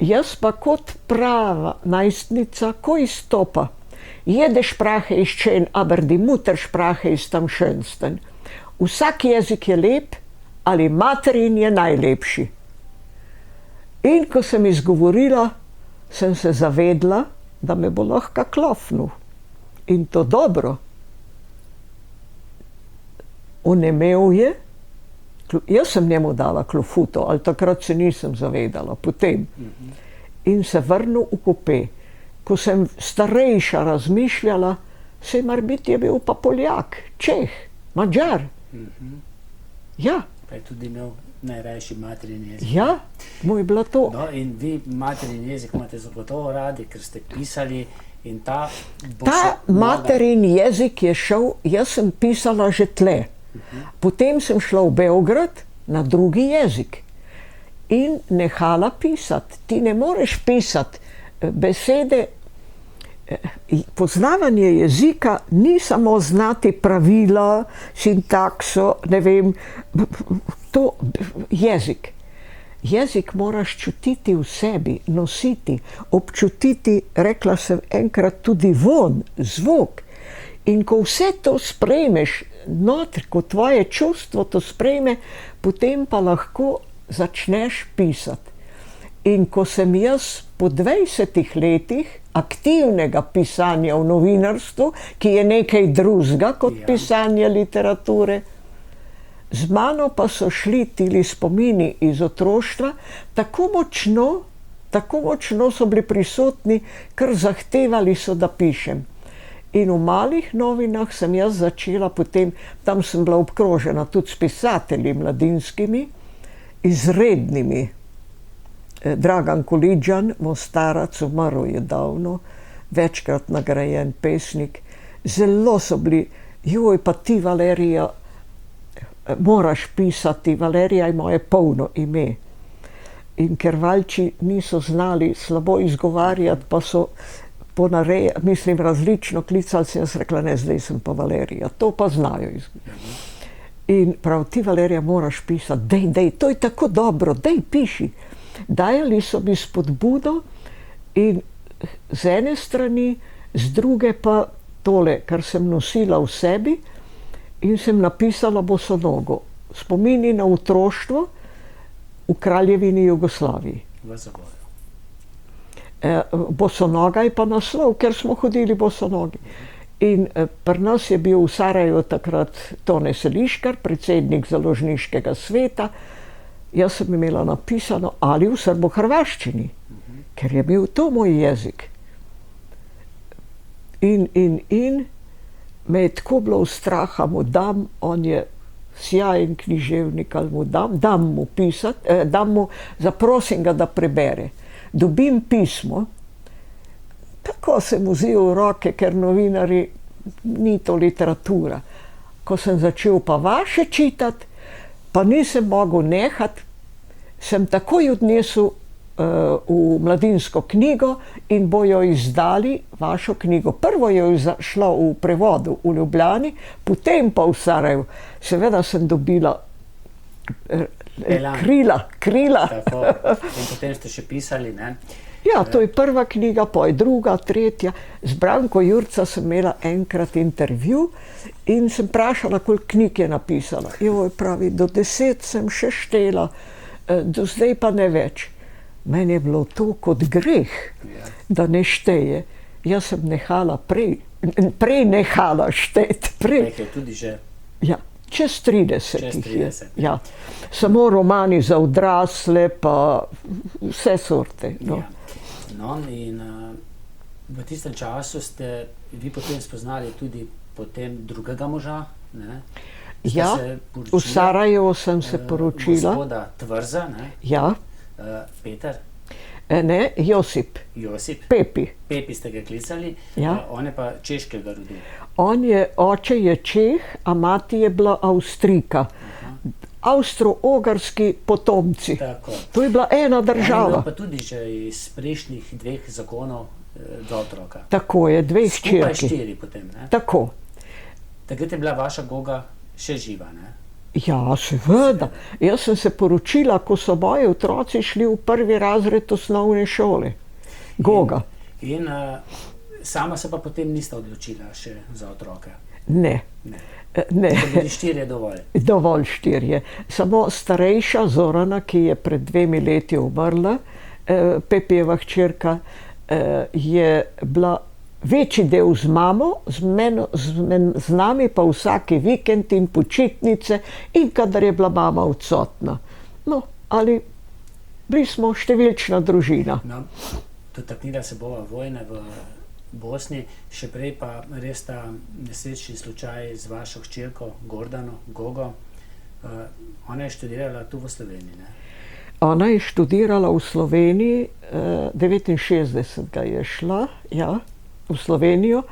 jaz pa kot prava najstnica, ko izstopa. Jede Sprache ist schön, aber die Muttersprache ist am schönsten. Vsak jezik je lep, ali materin je najlepši. In ko sem izgovorila, sem se zavedla, da me bo lahko klofnil. In to dobro. Onemel je, jaz sem njemu dala klofuto, ali takrat se nisem zavedala, potem. In se vrnil v kupe. Ko sem starejša razmišljala, saj morebiti je bil pa Poljak, Čeh, Madžar. Ja. Pa je tudi imel najrajši materin jezik. Ja, mu je bilo to. No, in vi materin jezik imate zagotovo radi, ker ste pisali In ta materin jezik je šel, jaz sem pisala že tle. Potem sem šla v Beograd na drugi jezik in nehala pisati. Ti ne moreš pisati besede. Poznavanje jezika ni samo znati pravila, sintakso, ne vem, to jezik. Jezik moraš čutiti v sebi, nositi, občutiti, rekla sem enkrat, tudi von, zvok. In ko vse to sprejmeš notri, ko tvoje čustvo to sprejme, potem pa lahko začneš pisati. In ko sem jaz po 20 letih aktivnega pisanja v novinarstvu, ki je nekaj drugega kot pisanje literature, z mano pa so šli tili spomini iz otroštva, tako močno so bili prisotni, ker zahtevali so, da pišem. In v Malih novinah sem jaz začela potem, tam sem bila obkrožena tudi s pisatelji mladinskimi, izrednimi. Dragan Kolidžan, Mostarac, umrl je davno, večkrat nagrajen pesnik. Zelo so bili, joj, pa ti, Valerija, moraš pisati, Valerija je moje polno ime. In ker Valči niso znali slabo izgovarjati, pa so mislim, različno klicali, sem jaz rekla, ne, zdaj sem pa Valerija, to pa znajo izgovarjati. In prav, ti, Valerija, moraš pisati, dej, to je tako dobro, dej, piši. Dajali so mi spodbudo in z ene strani, z druge pa tole, kar sem nosila v sebi, in sem napisala Bosonogo. Spomini na otroštvo v Kraljevini Jugoslaviji. V Zagorju. Bosonoga je pa naslov, ker smo hodili bosonogi. In pri nas je bil v Sarajevu takrat Tone Seliškar, predsednik založniškega sveta. Jaz sem imela napisano ali v srbohrvaščini, ker je bil to moj jezik. In me je tako bilo straha, mu dam, on je sjajen književnik, ali mu dam mu pisati, zaprosim ga, da prebere. Dobim pismo, tako sem vzel v roke, ker novinari, ni to literatura. Ko sem začel pa vaše čitati, pa nisem mogel nehati, sem takoj odnesel v Mladinsko knjigo in bojo izdali vašo knjigo. Prvo je šlo v prevodu v Ljubljani, potem pa v Sarajevu. Seveda sem dobila krila. Tako. In potem ste še pisali, ne? Ja, to je prva knjiga, pa je druga, tretja. Z Branko Jurca sem imela enkrat intervju in sem vprašala, koliko knjig je napisala. Joj, pravi, do 10 sem še štela, do zdaj pa ne več. Meni je bilo to kot greh, da ne šteje. Jaz sem nehala prej nehala šteti. Nekaj tudi že. Ja, čez 30 je. Ja. Samo romani za odrasle, pa vse sorte. No. Ja. No, in v tistem času ste vi potem spoznali tudi potem drugega moža, ne? Ja, v Sarajevu sem se poročila. Gospoda Tvrza, ne? Ja. Peter? Ne, Josip. Pepi ste ga klicali, ja. On je pa češkega rodu. Oče je Čeh, a mati je bila Avstrijka. Avstro-ogarski potomci. Tako. To je bila ena država. Pa tudi že iz prejšnjih 2 zakonov dva otroka. Tako je, 2 hčerki. Skupaj 4 potem, ne? Tako. Takrat je bila vaša Goga še živa, ne? Ja, seveda. Jaz sem se poročila, ko so moji otroci šli v 1. razred osnovne šole. Goga. In sama se pa potem nista odločila še za otroke? Ne. So bili 4 dovolj? Dovolj 4. Samo starejša Zorana, ki je pred 2 leti umrla, Pepijeva hčerka, je bila večji del z mamo, z nami pa vsaki vikend in počitnice in kadar je bila mama odsotna. No, ali bili smo številčna družina. No, dotaknila se bova vojne v Bosni, še prej pa res ta nesrečni slučaj z vašo hčerko Gordano, Gogo. Ona je študirala tu v Sloveniji, ne? Ona je študirala v Sloveniji, 69 je šla, ja. v Slovenijo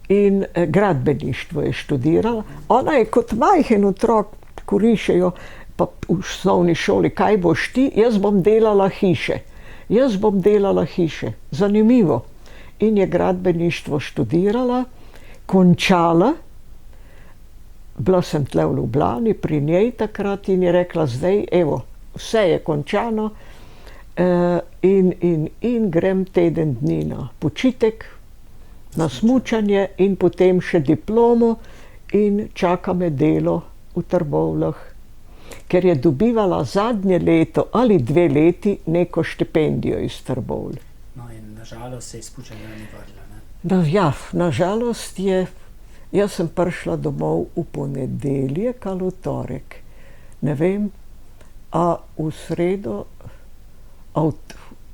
in gradbeništvo je študirala. Ona je kot majhen otrok, ko rišejo pa v osnovni šoli, kaj boš ti, jaz bom delala hiše. Jaz bom delala hiše. Zanimivo. In je gradbeništvo študirala, končala, bila sem tle v Ljubljani pri njej takrat in je rekla, zdaj, evo, vse je končano in grem teden dni na počitek, na smučanje in potem še diplomo in čaka me delo v Trbovljah, ker je dobivala zadnje leto ali 2 leti neko štipendijo iz Trbovlj. No in nažalost se izpučanja ni vrla, ne? Ja, nažalost je, jaz sem prišla domov v ponedeljek ali v torek, ne vem, a v sredo, a v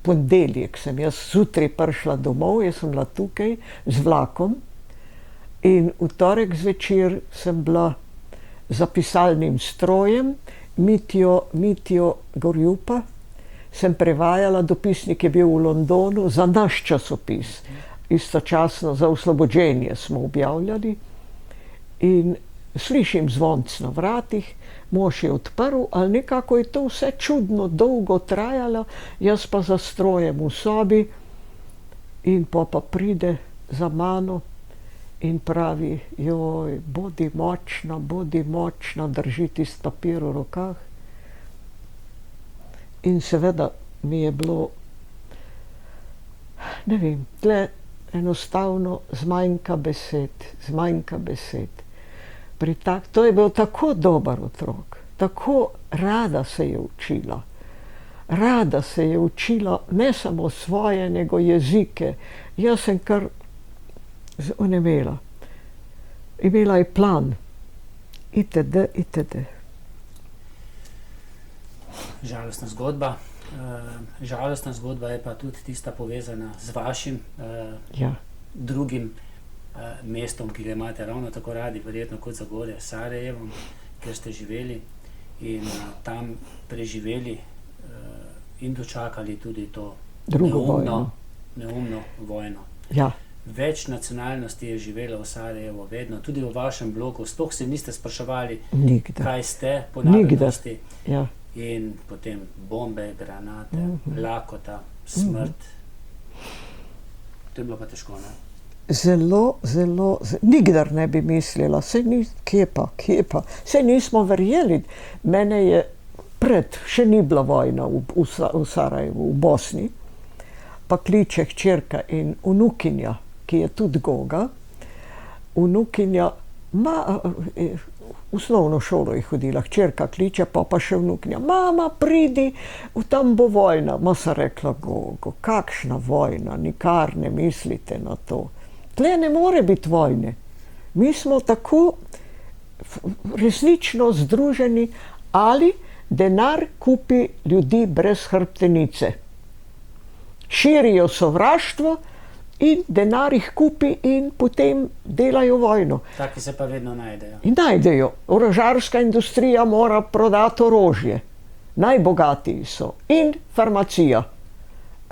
ponedeljek sem jaz zjutraj prišla domov, jaz sem bila tukaj z vlakom in v torek zvečer sem bila za pisalnim strojem, Mitjo Gorjupa, sem prevajala, dopisnik je bil v Londonu za naš časopis. Istočasno za Oslobođenje smo objavljali in slišim zvonc na vratih, mož je odprl, ali nekako je to vse čudno dolgo trajalo, jaz pa za strojem v sobi in pa pride za mano in pravi, joj, bodi močna, drži tisti papir v rokah. In seveda mi je bilo, ne vem, tle enostavno zmanjka besed. To je bil tako dober otrok, tako rada se je učila. Rada se je učila ne samo svoje, nego jezike. Jaz sem kar onemela. Imela je plan, itd. Žalostna zgodba. Žalostna zgodba je pa tudi tista povezana z vašim drugim mestom, ki ga imate ravno tako radi, verjetno kot Zagorje, Sarajevom, kjer ste živeli in tam preživeli in dočakali tudi to neumno vojno. Ja. Več nacionalnosti je živelo v Sarajevu, vedno, tudi v vašem bloku, sploh se niste spraševali, kaj ste po narodnosti. Ja. In potem bombe, granate, lakota, smrt. To je bilo pa težko, ne? Zelo, nikdar ne bi mislila, kje pa, saj nismo verjeli. Mene je še ni bila vojna v Sarajevu, v Bosni, pa kliče hčerka in vnukinja, ki je tudi Goga, vnukinja, v osnovno šolo je hodila, hčerka kliče, pa še vnukinja, mama, pridi, tam bo vojna. Ma sem rekla, Gogo, kakšna vojna, nikar ne mislite na to. Tle ne more biti vojne. Mi smo tako resnično združeni, ali denar kupi ljudi brez hrbtenice. Širijo sovraštvo in denar jih kupi in potem delajo vojno. Taki se pa vedno najdejo. In najdejo. Orožarska industrija mora prodati orožje. Najbogatiji so. In farmacija.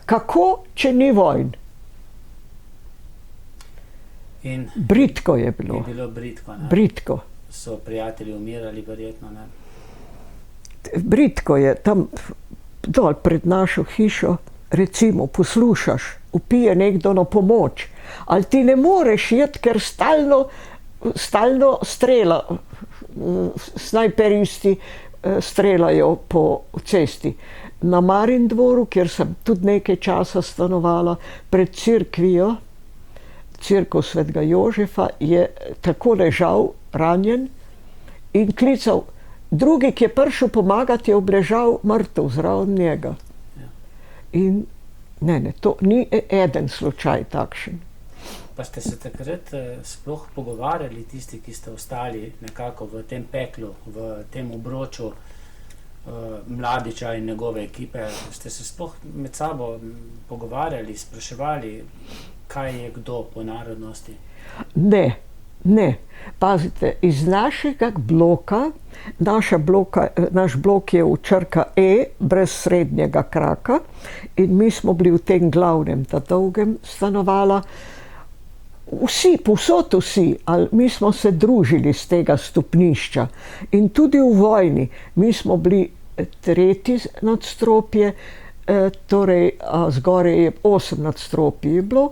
Kako, če ni vojn? In bridko je bilo. Je bilo bridko, ne? Bridko. So prijatelji umirali, verjetno, ne? Bridko je tam dol pred našo hišo, recimo poslušaš, vpije nekdo na pomoč, ali ti ne moreš iti, ker stalno strela, snajperisti strelajo po cesti. Na Marindvoru, kjer sem tudi nekaj časa stanovala, pred cerkvijo, cerkev svetega Jožefa, je tako ležal ranjen in klical. Drugi, ki je prišel pomagati, je obležal mrtev zraven njega. In to ni eden slučaj takšen. Pa ste se takrat sploh pogovarjali, tisti, ki ste ostali nekako v tem peklu, v tem obroču Mladića in njegove ekipe, ste se sploh med sabo pogovarjali, spraševali, kaj je kdo po narodnosti? Ne. Pazite, iz našega bloka, naš blok je v črka E, brez srednjega kraka, in mi smo bili v tem glavnem, ta dolgem stanovala. Vsi, povsod vsi, ali mi smo se družili z tega stopnišča in tudi v vojni. Mi smo bili tretji nadstropje, torej zgoraj je 8 nadstropij je bilo,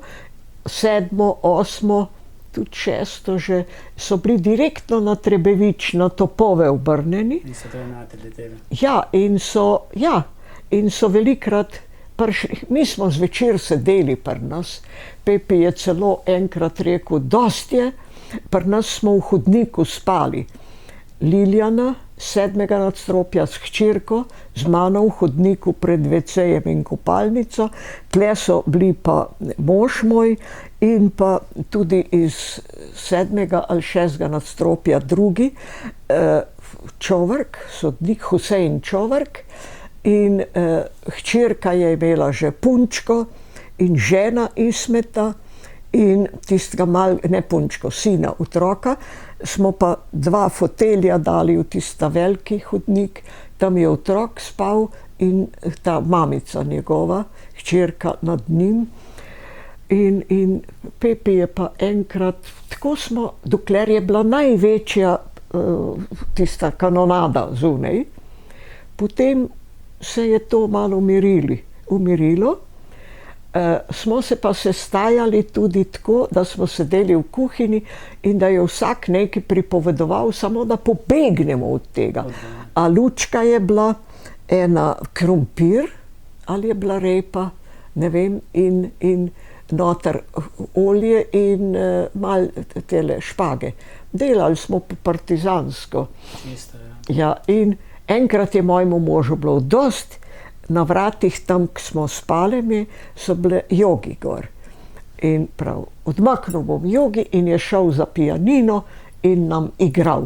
7., 8., tudi 6. že, so bili direktno na Trebevič, na topove obrnjeni. In so granate letele. Ja, in so velikrat prišli, mi smo zvečer sedeli pri nas, Pepi je celo enkrat rekel, dost je, pri nas smo v hodniku spali. Liljana, 7. nadstropja s hčerko, z mano v hodniku pred WC-jem in kopalnico, tle so bili pa mož moj in pa tudi iz 7. ali 6. nadstropja drugi, Čovrk, sodnik Husein Čovrk, in hčerka je imela že punčko in žena Ismeta in tistega ne punčko, sina, otroka, smo pa 2 fotelja dali v tista veliki hodnik, tam je otrok spal in ta mamica njegova, hčerka nad njim. In Pepi je pa enkrat, tako smo, dokler je bila največja tista kanonada zunaj, potem se je to malo umirilo. Smo se pa sestajali tudi tako, da smo sedeli v kuhinji in da je vsak nekaj pripovedoval, samo da pobegnemo od tega. A lučka je bila ena krompir, ali je bila repa, ne vem, in noter olje in malo tele špage. Delali smo po partizansko. Ja, in enkrat je mojemu možu bilo dost, na vratih tam, ko smo spali mi, so bile jogi gor. In prav, odmaknil bom jogi in je šel za pianino in nam igral.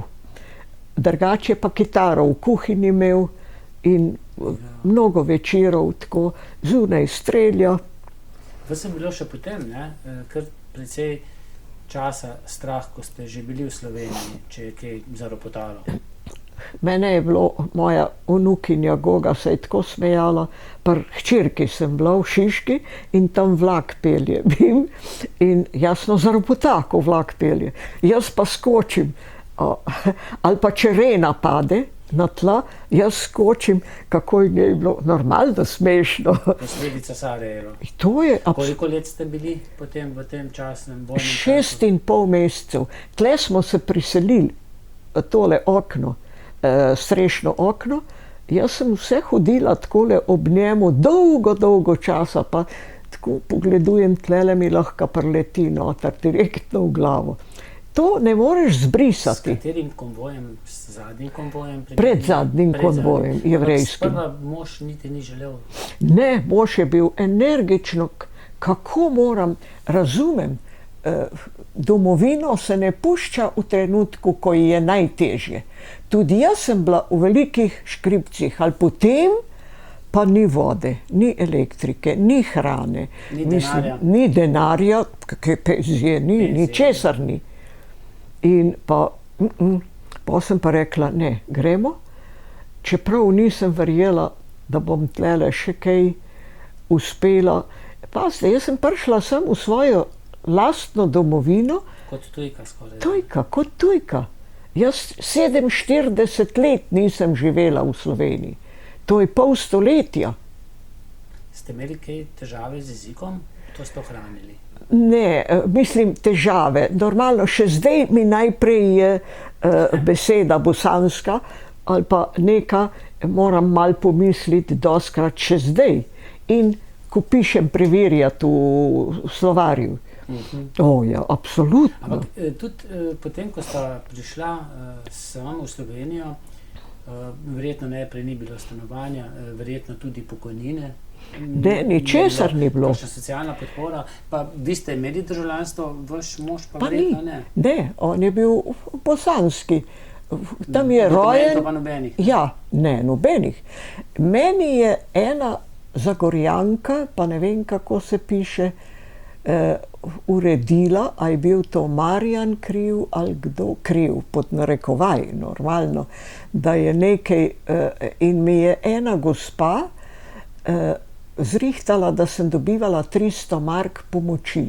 Drugače pa kitaro v kuhinji imel in mnogo večerov tako zunaj strelja. Vas je bilo še potem, ne, kar precej časa strah, ko ste že bili v Sloveniji, če je kaj zaropotalo? Mene je bilo, moja vnukinja Goga se je tako smejala, pri hčerki sem bila v Šiški in tam vlak pelje in jasno zaropota, ko vlak pelje. Jaz pa skočim, ali pa če rena pade na tla, jaz skočim, kako je njej bilo normalno, smešno. Posledica Sarajevo. Koliko let ste bili potem v tem časnem vojnem času? 6,5 mesecev. Tle smo se priselili, tole okno, strešno okno, jaz sem vse hodila takole ob njemu dolgo časa, pa tako pogledujem, tlele mi lahko prileti noter, direktno v glavo. To ne moreš zbrisati. S katerim konvojem? S zadnjim konvojem? Pred zadnjim konvojem, jevrejskim. Sprva mož niti ni želel? Ne, mož je bil energično, kako moram, razumem, domovino se ne pušča v trenutku, ko ji je najtežje. Tudi jaz sem bila v velikih škripcih, ali potem pa ni vode, ni elektrike, ni hrane. Ni denarja, kakaj penzije, ni česar ni. In pa sem pa rekla, ne, gremo, čeprav nisem verjela, da bom tlele še kaj uspela. Pazite, jaz sem prišla sem v svojo lastno domovino. Kot tujka skoraj. Tujka, kot tujka. Jaz 47 let nisem živela v Sloveniji. To je pol stoletja. Ste imeli kaj težave z jezikom? To ste ohranili? Ne, mislim težave. Normalno, še zdaj mi najprej je beseda bosanska ali pa neka, moram malo pomisliti, doskrat še zdaj. In ko pišem preverjati v slovarju. Ja, absolutno. Ampak tudi potem, ko sta prišla sama v Slovenijo, verjetno najprej ni bilo stanovanja, verjetno tudi pokojnine. Ne, ničesar ni bilo. Kakšna socialna podpora, pa vi ste imeli državljanstvo, vaš mož pa verjetno ne? Ne, on je bil bosanski. Tam je rojen. Dokumentov pa nobenih? Ja, ne, nobenih. Meni je ena Zagorjanka, pa ne vem, kako se piše, uredila, a je bil to Marjan kriv ali kdo kriv, pod narekovaj, normalno, da je nekaj, in mi je ena gospa zrihtala, da sem dobivala 300 mark pomoči.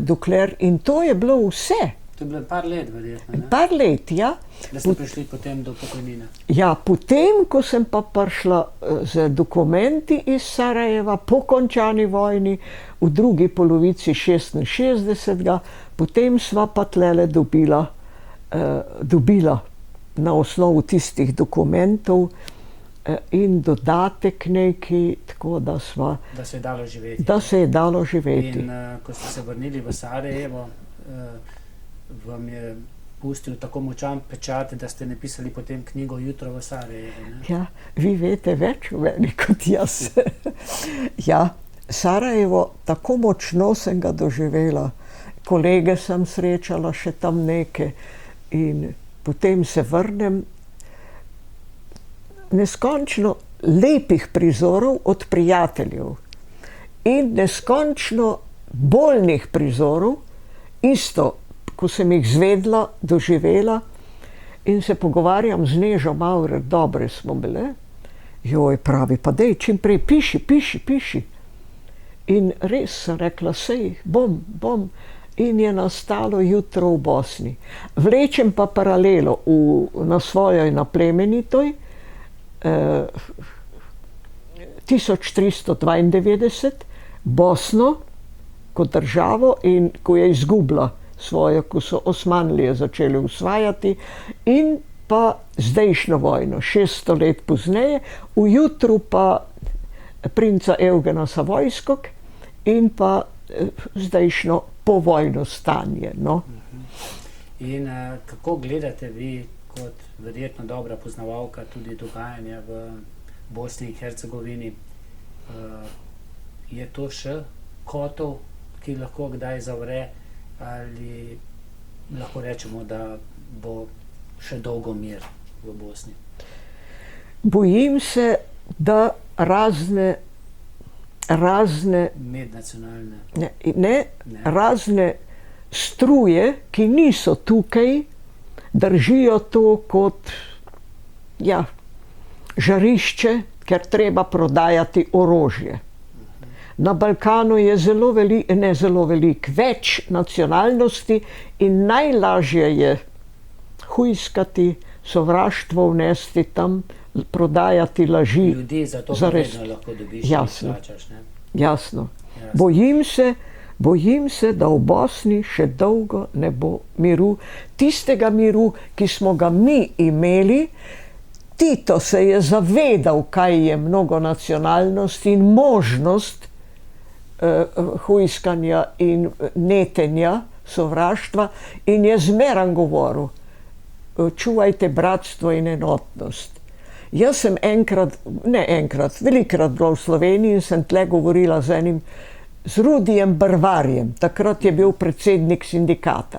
dokler, in to je bilo vse. To je bilo par let, verjetno, ne? Par let, ja. Da ste prišli potem do pokojnine. Ja, potem, ko sem pa prišla z dokumenti iz Sarajeva po končani vojni v drugi polovici 66, potem sva pa tlele dobila na osnovu tistih dokumentov in dodatek neki, tako da sva... Da se je dalo živeti. Da se je dalo živeti. In ko ste se vrnili v Sarajevo, vam je pustil tako močan pečat, da ste napisali potem knjigo Jutro v Sarajevu, ne? Ja, vi veste več o meni kot jaz. Ja, Sarajevo, tako močno sem ga doživela. Kolege sem srečala še tam neke in potem se vrnem. Neskončno lepih prizorov od prijateljev in neskončno bolnih prizorov, isto, ko sem jih zvedla, doživela in se pogovarjam z Nežo Maurer, dobre smo bile. Joj, pravi, pa dej, čim prej, piši. In res sem rekla, sej, bom. In je nastalo Jutro v Bosni. Vlečem pa paralelo na svojoj, na Plemenitoj, 1392, Bosno kot državo, in ko je izgubila svojo, ko so Osmanlije začeli usvajati, in pa zdajšnjo vojno, 600 let pozneje, v jutru pa princa Evgena Savojskog in pa zdajšnjo povojno stanje. No. In kako gledate vi, kot verjetno dobra poznavalka tudi dogajanja v Bosni in Hercegovini, je to še kotel, ki lahko kdaj zavre, ali lahko rečemo, da bo še dolgo mir v Bosni? Bojim se, da razne mednacionalne razne struje, ki niso tukaj, držijo to kot žarišče, ker treba prodajati orožje. Na Balkanu je več nacionalnosti in najlažje je hujskati, sovraštvo vnesti tam, prodajati laži. Ljudi za to vedno lahko dobiš, jasno, plačaš, ne? Jasno. Bojim se, da v Bosni še dolgo ne bo miru. Tistega miru, ki smo ga mi imeli. Tito se je zavedal, kaj je mnogonacionalnost in možnost hujskanja in netenja, sovraštva, in je zmeran govoril, čuvajte bratstvo in enotnost. Jaz sem velikrat bila v Sloveniji in sem tle govorila z Rudijem Brvarjem, takrat je bil predsednik sindikata.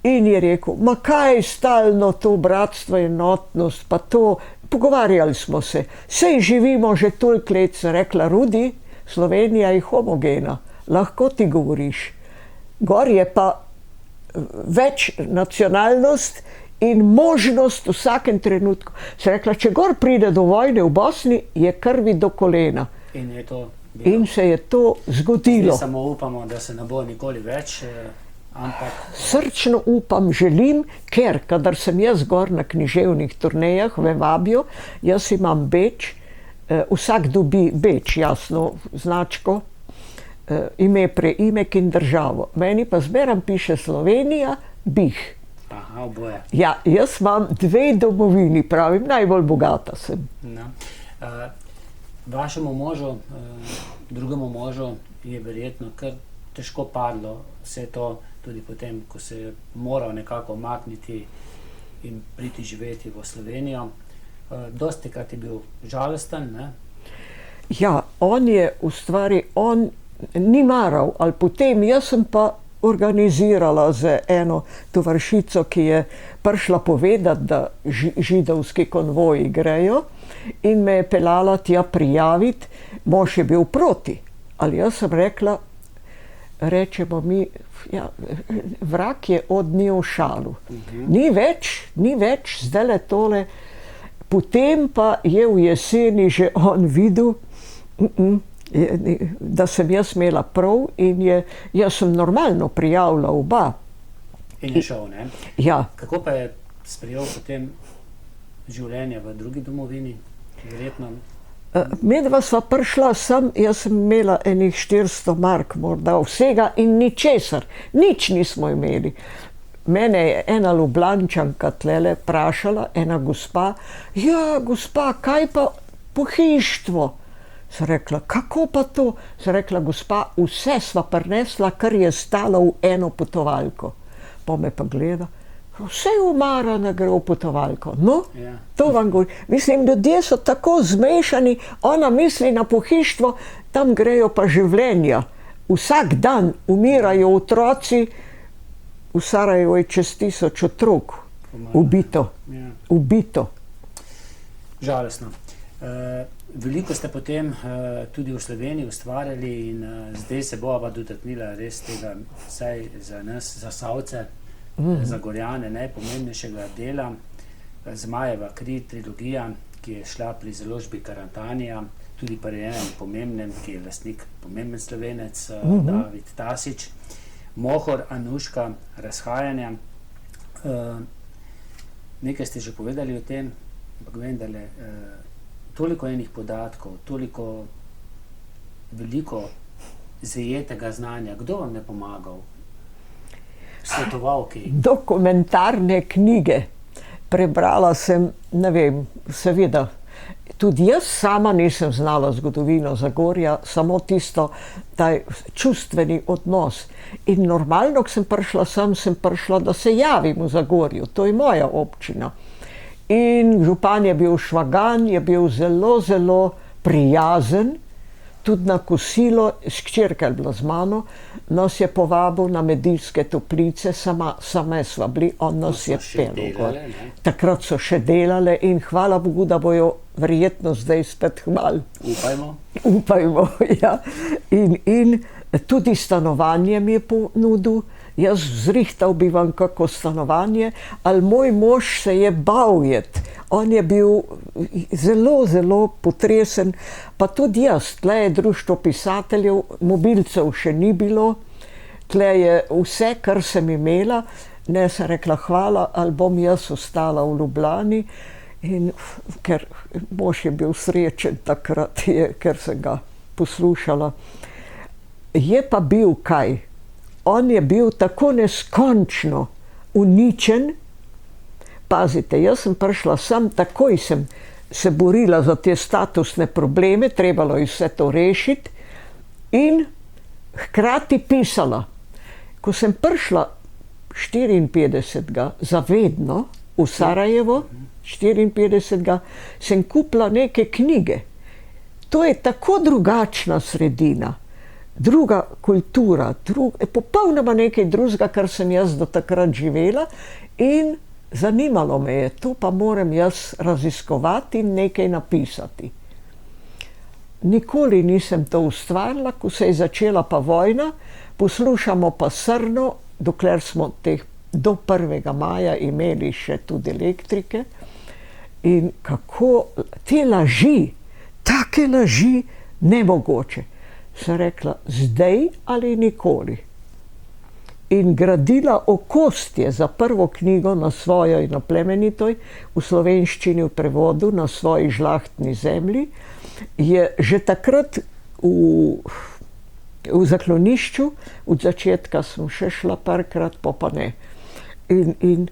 In je rekel, ma kaj stalno to bratstvo in enotnost, pa to, pogovarjali smo se, sej živimo že toliko let, sem rekla, Rudi, Slovenija je homogena, lahko ti govoriš. Gor je pa več nacionalnost in možnost v vsakem trenutku. Sem rekla, če gor pride do vojne v Bosni, je krvi do kolena. In je to bilo. In se je to zgodilo. Zdaj samo upamo, da se ne bo nikoli več, ampak... Srčno upam, želim, ker kadar sem jaz gor na književnih turnejah, me vabijo, jaz imam beč, vsak dobi beč, jasno, značko, ime, preimek in državo. Meni pa zmeram piše Slovenija, Bih. Aha, oboje. Ja, jaz imam 2 domovini, pravim, najbolj bogata sem. No. Vašemu možu, drugemu možu, je verjetno kar težko padlo vse to, tudi potem, ko se je moral nekako omakniti in priti živeti v Slovenijo. Dostikrat je bil žalosten, ne? Ja, on je v stvari, on ni maral, ali potem jaz sem pa organizirala z eno tovarišico, ki je prišla povedati, da židovski konvoji grejo, in me je peljala tja prijaviti, mož je bil proti. Ali jaz sem rekla, rečemo mi, ja, vrak je odnil šalu. Ni več, zdajle tole. Potem pa je v jeseni že on videl, Da sem jaz imela prav in jaz sem normalno prijavila oba. In je šel, ne? Ja. Kako pa je sprejel potem življenje v drugi domovini? Verjetno. Medva sva prišla sem, jaz sem imela enih 400 mark morda vsega in ničesar, nič nismo imeli. Mene je ena Ljubljančanka tlele vprašala, ena gospa, ja, gospa, kaj pa pohištvo? Sem rekla, kako pa to? Sem rekla, gospa, vse sva prinesla, kar je stalo v eno potovalko. Pa me pa gleda, vse umara, ne gre v potovalko. No, to vam govorim. Mislim, ljudje so tako zmešani, ona misli na pohištvo, tam grejo pa življenja. Vsak dan umirajo otroci, v Sarajevu je čez 1000 otrok ubito. Ubito. Žalostno. Veliko ste potem tudi v Sloveniji ustvarjali in zdaj se bova dotaknila res tega, vsaj za nas, za Savce, za Gorjane, najpomembnejšega dela. Zmajeva kri, trilogija, ki je šla pri založbi Karantanija, tudi pri enem pomembnem, ki je lastnik, pomemben Slovenec, David Tasič. Mohor, Anuška, Razhajanja. Nekaj ste že povedali o tem, ampak vendar, toliko enih podatkov, toliko veliko zajetega znanja. Kdo vam je pomagal? Svetoval kaj? Dokumentarne knjige. Prebrala sem, ne vem, seveda, tudi jaz sama nisem znala zgodovino Zagorja, samo tisto, taj čustveni odnos. In normalno, ko sem prišla, da se javim v Zagorju, to je moja občina. In župan je bil Švagan, je bil zelo, zelo prijazen, tudi na kosilo, hčerka je bila z mano, nas je povabil na Medijske toplice, same sva bili, on nas je pel gor. Takrat so še delale in hvala Bogu, da bojo verjetno zdaj spet hmali. Upajmo. Upajmo, ja. In tudi stanovanje mi je ponudil. Jaz zrihtal bi vam kako stanovanje, ali moj mož se je bal jet. On je bil zelo, zelo potresen, pa tudi jaz. Tle je društvo pisateljev, mobilcev še ni bilo, tle je vse, kar sem imela. Ne, sem rekla hvala, ali bom jaz ostala v Ljubljani, in ker mož je bil srečen takrat, ker sem ga poslušala. Je pa bil kaj? On je bil tako neskončno uničen. Pazite, jaz sem prišla sem, takoj sem se borila za te statusne probleme, trebalo je vse to rešiti in hkrati pisala. Ko sem prišla 54. zavedno v Sarajevo, 54. sem kupila neke knjige. To je tako drugačna sredina. Druga kultura, popolnoma nekaj drugega, kar sem jaz do takrat živela in zanimalo me je, to pa moram jaz raziskovati in nekaj napisati. Nikoli nisem to ustvarila, ko se je začela pa vojna, poslušamo pa srno, dokler smo do 1. maja imeli še tudi elektrike. In kako te laži, take laži, nemogoče. Sem rekla, zdaj ali nikoli. In gradila okostje za prvo knjigo na svojo in na plemenitoj, v slovenščini v prevodu, na svoji žlahtni zemlji, je že takrat v zaklonišču, od začetka sem še šla parkrat, pa ne. In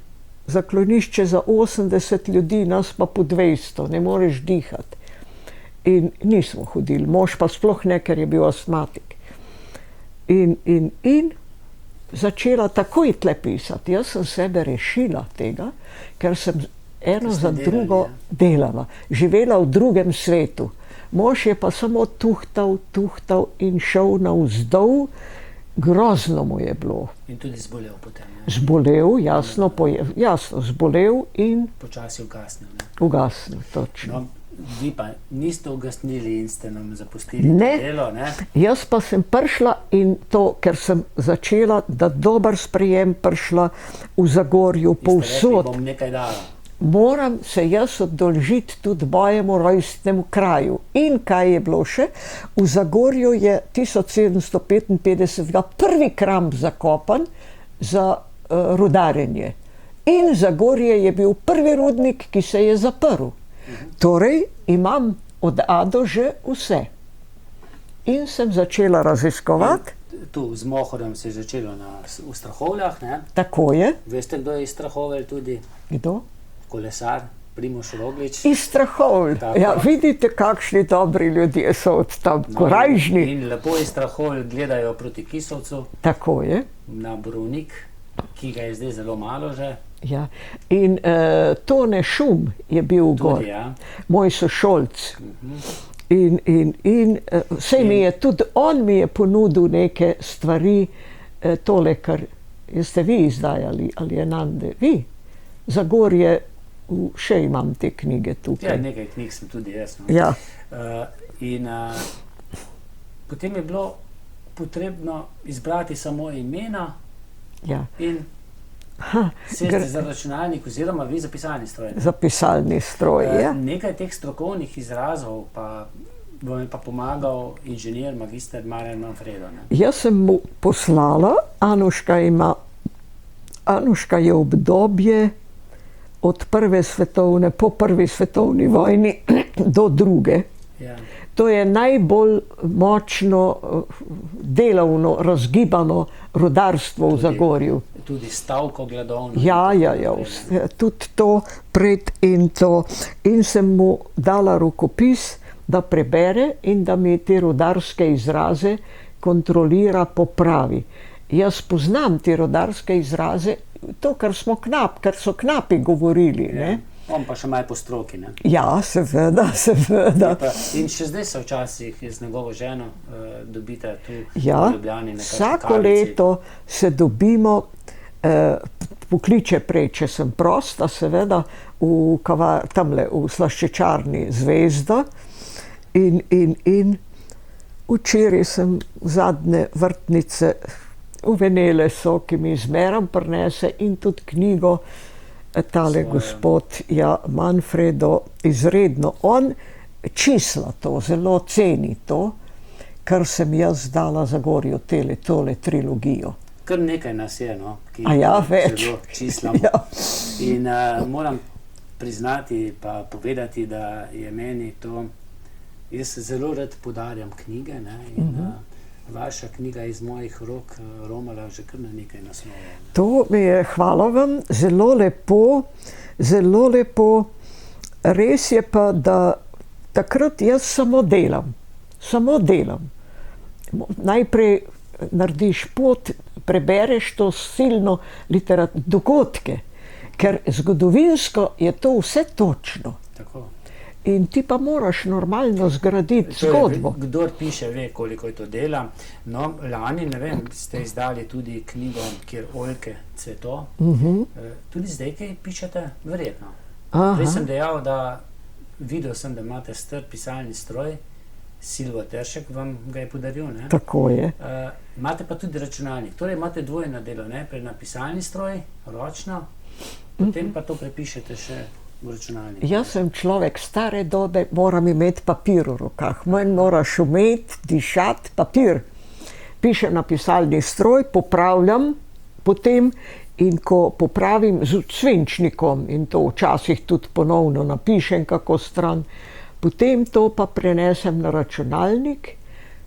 zaklonišče za 80 ljudi, nas pa po 200, ne moreš dihati. In nismo hodili, mož pa sploh ne, ker je bil astmatik. In začela takoj tle pisati. Jaz sem sebe rešila tega, ker sem eno za drugo delala. Živela v drugem svetu. Mož je pa samo tuhtal in šel navzdol. Grozno mu je bilo. In tudi zbolel potem. Zbolel, jasno, zbolel in počasi ugasnil. Ugasnil, točno. No, vi pa niste ugasnili in ste nam zapustili delo, ne? Jaz pa sem prišla in to, ker sem začela, da dober sprejem prišla v Zagorju, povsod. Bom nekaj dala. moram se jaz oddolžiti tudi mojemu rojstnemu kraju. In kaj je bilo še? V Zagorju je 1755 prvi kramp zakopan za rudarjenje. In Zagorje je bil prvi rudnik, ki se je zaprl. Torej imam od A do Ž vse. In sem začela raziskovati. Tu z Mohodom se je začelo v Strahovljah, ne? Tako je. Veste, kdo je iz Strahovelj tudi? Kdo? Kolesar, Primož Roglič. Iz Strahovelj. Tako. Ja, vidite, kakšni dobri ljudje so od tam, korajžni. In lepo iz Strahovelj gledajo proti Kisovcu, Tako je. na Borovnik, ki ga je zdaj zelo malo že. Ja. In Tone Šum je bil gor, Tudi, ja. moj sošolc. In sej mi je tudi on mi je ponudil neke stvari, tole, kar ste vi izdajali, ali je Nande, vi. Zagorje, še imam te knjige Ja, tukaj. nekaj knjig sem tudi jaz. No. Ja, Potem je bilo potrebno izbrati samo imena ja. in sesti za računalnik oziroma vi za pisalni stroj. Ne? Za pisalni stroj, ja. Nekaj teh strokovnih izrazov pa vam je pa pomagal inženir magister Marjan Manfredo. Ne? Jaz sem mu poslala, Anuška je obdobje od po prvi svetovni vojni do druge. Ja. To je najbolj močno, delovno, razgibano rudarstvo v Zagorju. Tudi stavko gladovno. Ja, tudi to pred in to. In sem mu dala rokopis, da prebere in da mi te rudarske izraze kontrolira, popravi. Jaz poznam te rudarske izraze, to, kar so knapi govorili. Ja. Ne? On pa še malo po stroki. Ne? Ja, seveda. In še zdaj se včasih z njegovo ženo dobite tu Ja, v Ljubljani. na kakšni vsako kavici. leto se dobimo, pokliče prej, če sem prosta, seveda, tamle v slaščičarni Zvezda. In včeraj sem zadnje vrtnice uvenele so, ki mi zmeram prinese, in tudi knjigo tale gospod Manfredo, izredno. On čisla to, zelo ceni to, kar sem jaz dala Zagorju, tole trilogijo. Kar nekaj nas je, no, ki več. zelo čislamo. Ja. In moram priznati pa povedati, da je meni to, jaz zelo rad podarjam knjige, ne, in vaša knjiga iz mojih rok romala že kar na nekaj naslovov. To mi je, hvala vam, zelo lepo. Res je pa, da takrat jaz samo delam. Najprej narediš pot, prebereš to silno dogodke, ker zgodovinsko je to vse točno. Tako. In ti pa moraš normalno zgraditi zgodbo. Kdor piše, ve, koliko je to dela. No, lani, ne vem, ste izdali tudi knjigo, kjer oljke cveto. Tudi zdaj kaj pišete? Verjetno. Prej sem dejal, da videl sem, da imate star pisalni stroj, Silvo Teršek vam ga je podaril. Ne? Tako je. Imate pa tudi računalnik. Torej imate dvojno delo, najprej na pisalni stroj, ročno, potem pa to prepišete še v računalnik. Jaz sem človek stare dobe, moram imeti papir v rokah. Manj moraš umeti, dišati, papir. Pišem na pisalni stroj, popravljam potem, in ko popravim z svinčnikom, in to včasih tudi ponovno napišem kako stran, potem to pa prenesem na računalnik,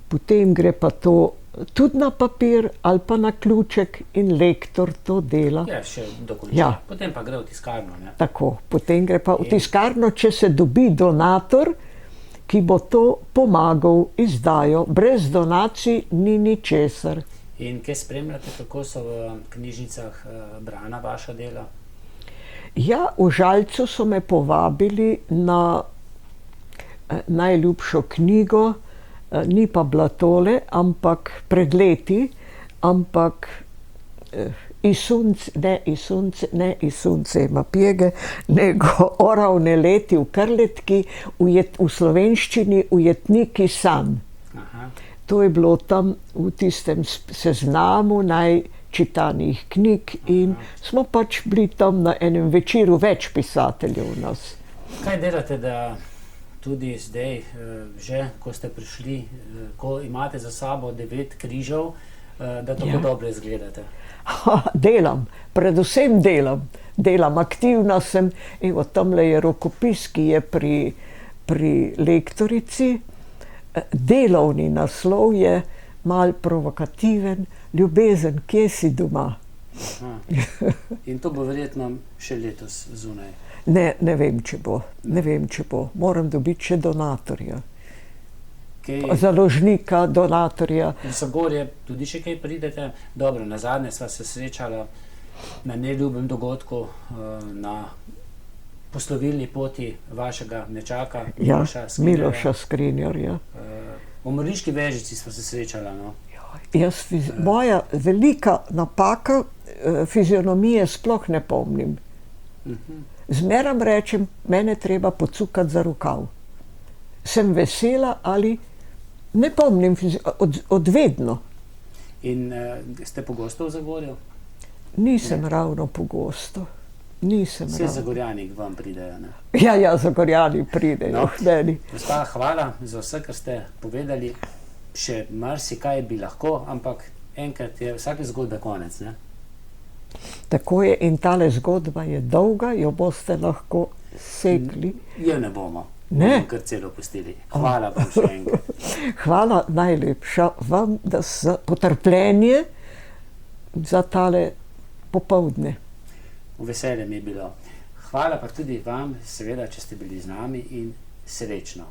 potem gre pa to tudi na papir ali pa na ključek in lektor to dela. Ja, še dokonča. Ja. Potem pa gre v tiskarno. Ne? Tako, potem gre pa v tiskarno, če se dobi donator, ki bo to pomagal izdajo. Brez donacij ni ničesar. In kaj spremljate, kako so v knjižnicah brana vaša dela? Ja, v Žalcu so me povabili na najljubšo knjigo, ni pa bila tole, ampak pred leti, ampak iz sunce ima pjege, nego Oravne leti v Krletki, v slovenščini Ujetniki sanj. Aha. To je bilo tam v tistem seznamu čitanih knjig in smo pač bili tam na enem večeru več pisateljev v nas. Kaj delate, da tudi zdaj, že ko ste prišli, ko imate za sabo 9 križev, da tako dobro izgledate? Delam, predvsem delam. Delam, aktivna sem. Evo, tamle je rokopis, ki je pri lektorici. Delovni naslov je malo provokativen, ljubezen, kje si doma? In to bo verjetno še letos zunaj? Ne vem, če bo. Ne vem, če bo. Moram dobiti še donatorja. Založnika, donatorja. V Zagorje tudi še kaj pridete? Dobro, nazadnje sva se srečala na neljubem dogodku, na poslovilni poti vašega nečaka, Miloša Skrinjarja. V Mrliški Vežici sva se srečala, no? Moja velika napaka, fizionomije sploh ne pomnim. Zmeram rečem, mene treba pocukati za rokav. Sem vesela ali ne pomnim, od vedno. In ste pogosto v Zagorju? Nisem ravno pogosto. Vse Zagorjani k vam pridejo, ne? Ja, Zagorjani pridejo k meni. Gospa, hvala za vse, kar ste povedali. Še marsikaj bi lahko, ampak enkrat je vsake zgodbe konec, ne? Tako je, in tale zgodba je dolga, jo boste lahko sekli. Jo ne bomo. Ne? Bomo kar celo pustili. Hvala vam še enkrat. Hvala najlepša vam za potrpljenje za tale popoldne. Veselje mi je bilo. Hvala pa tudi vam, seveda, če ste bili z nami in srečno.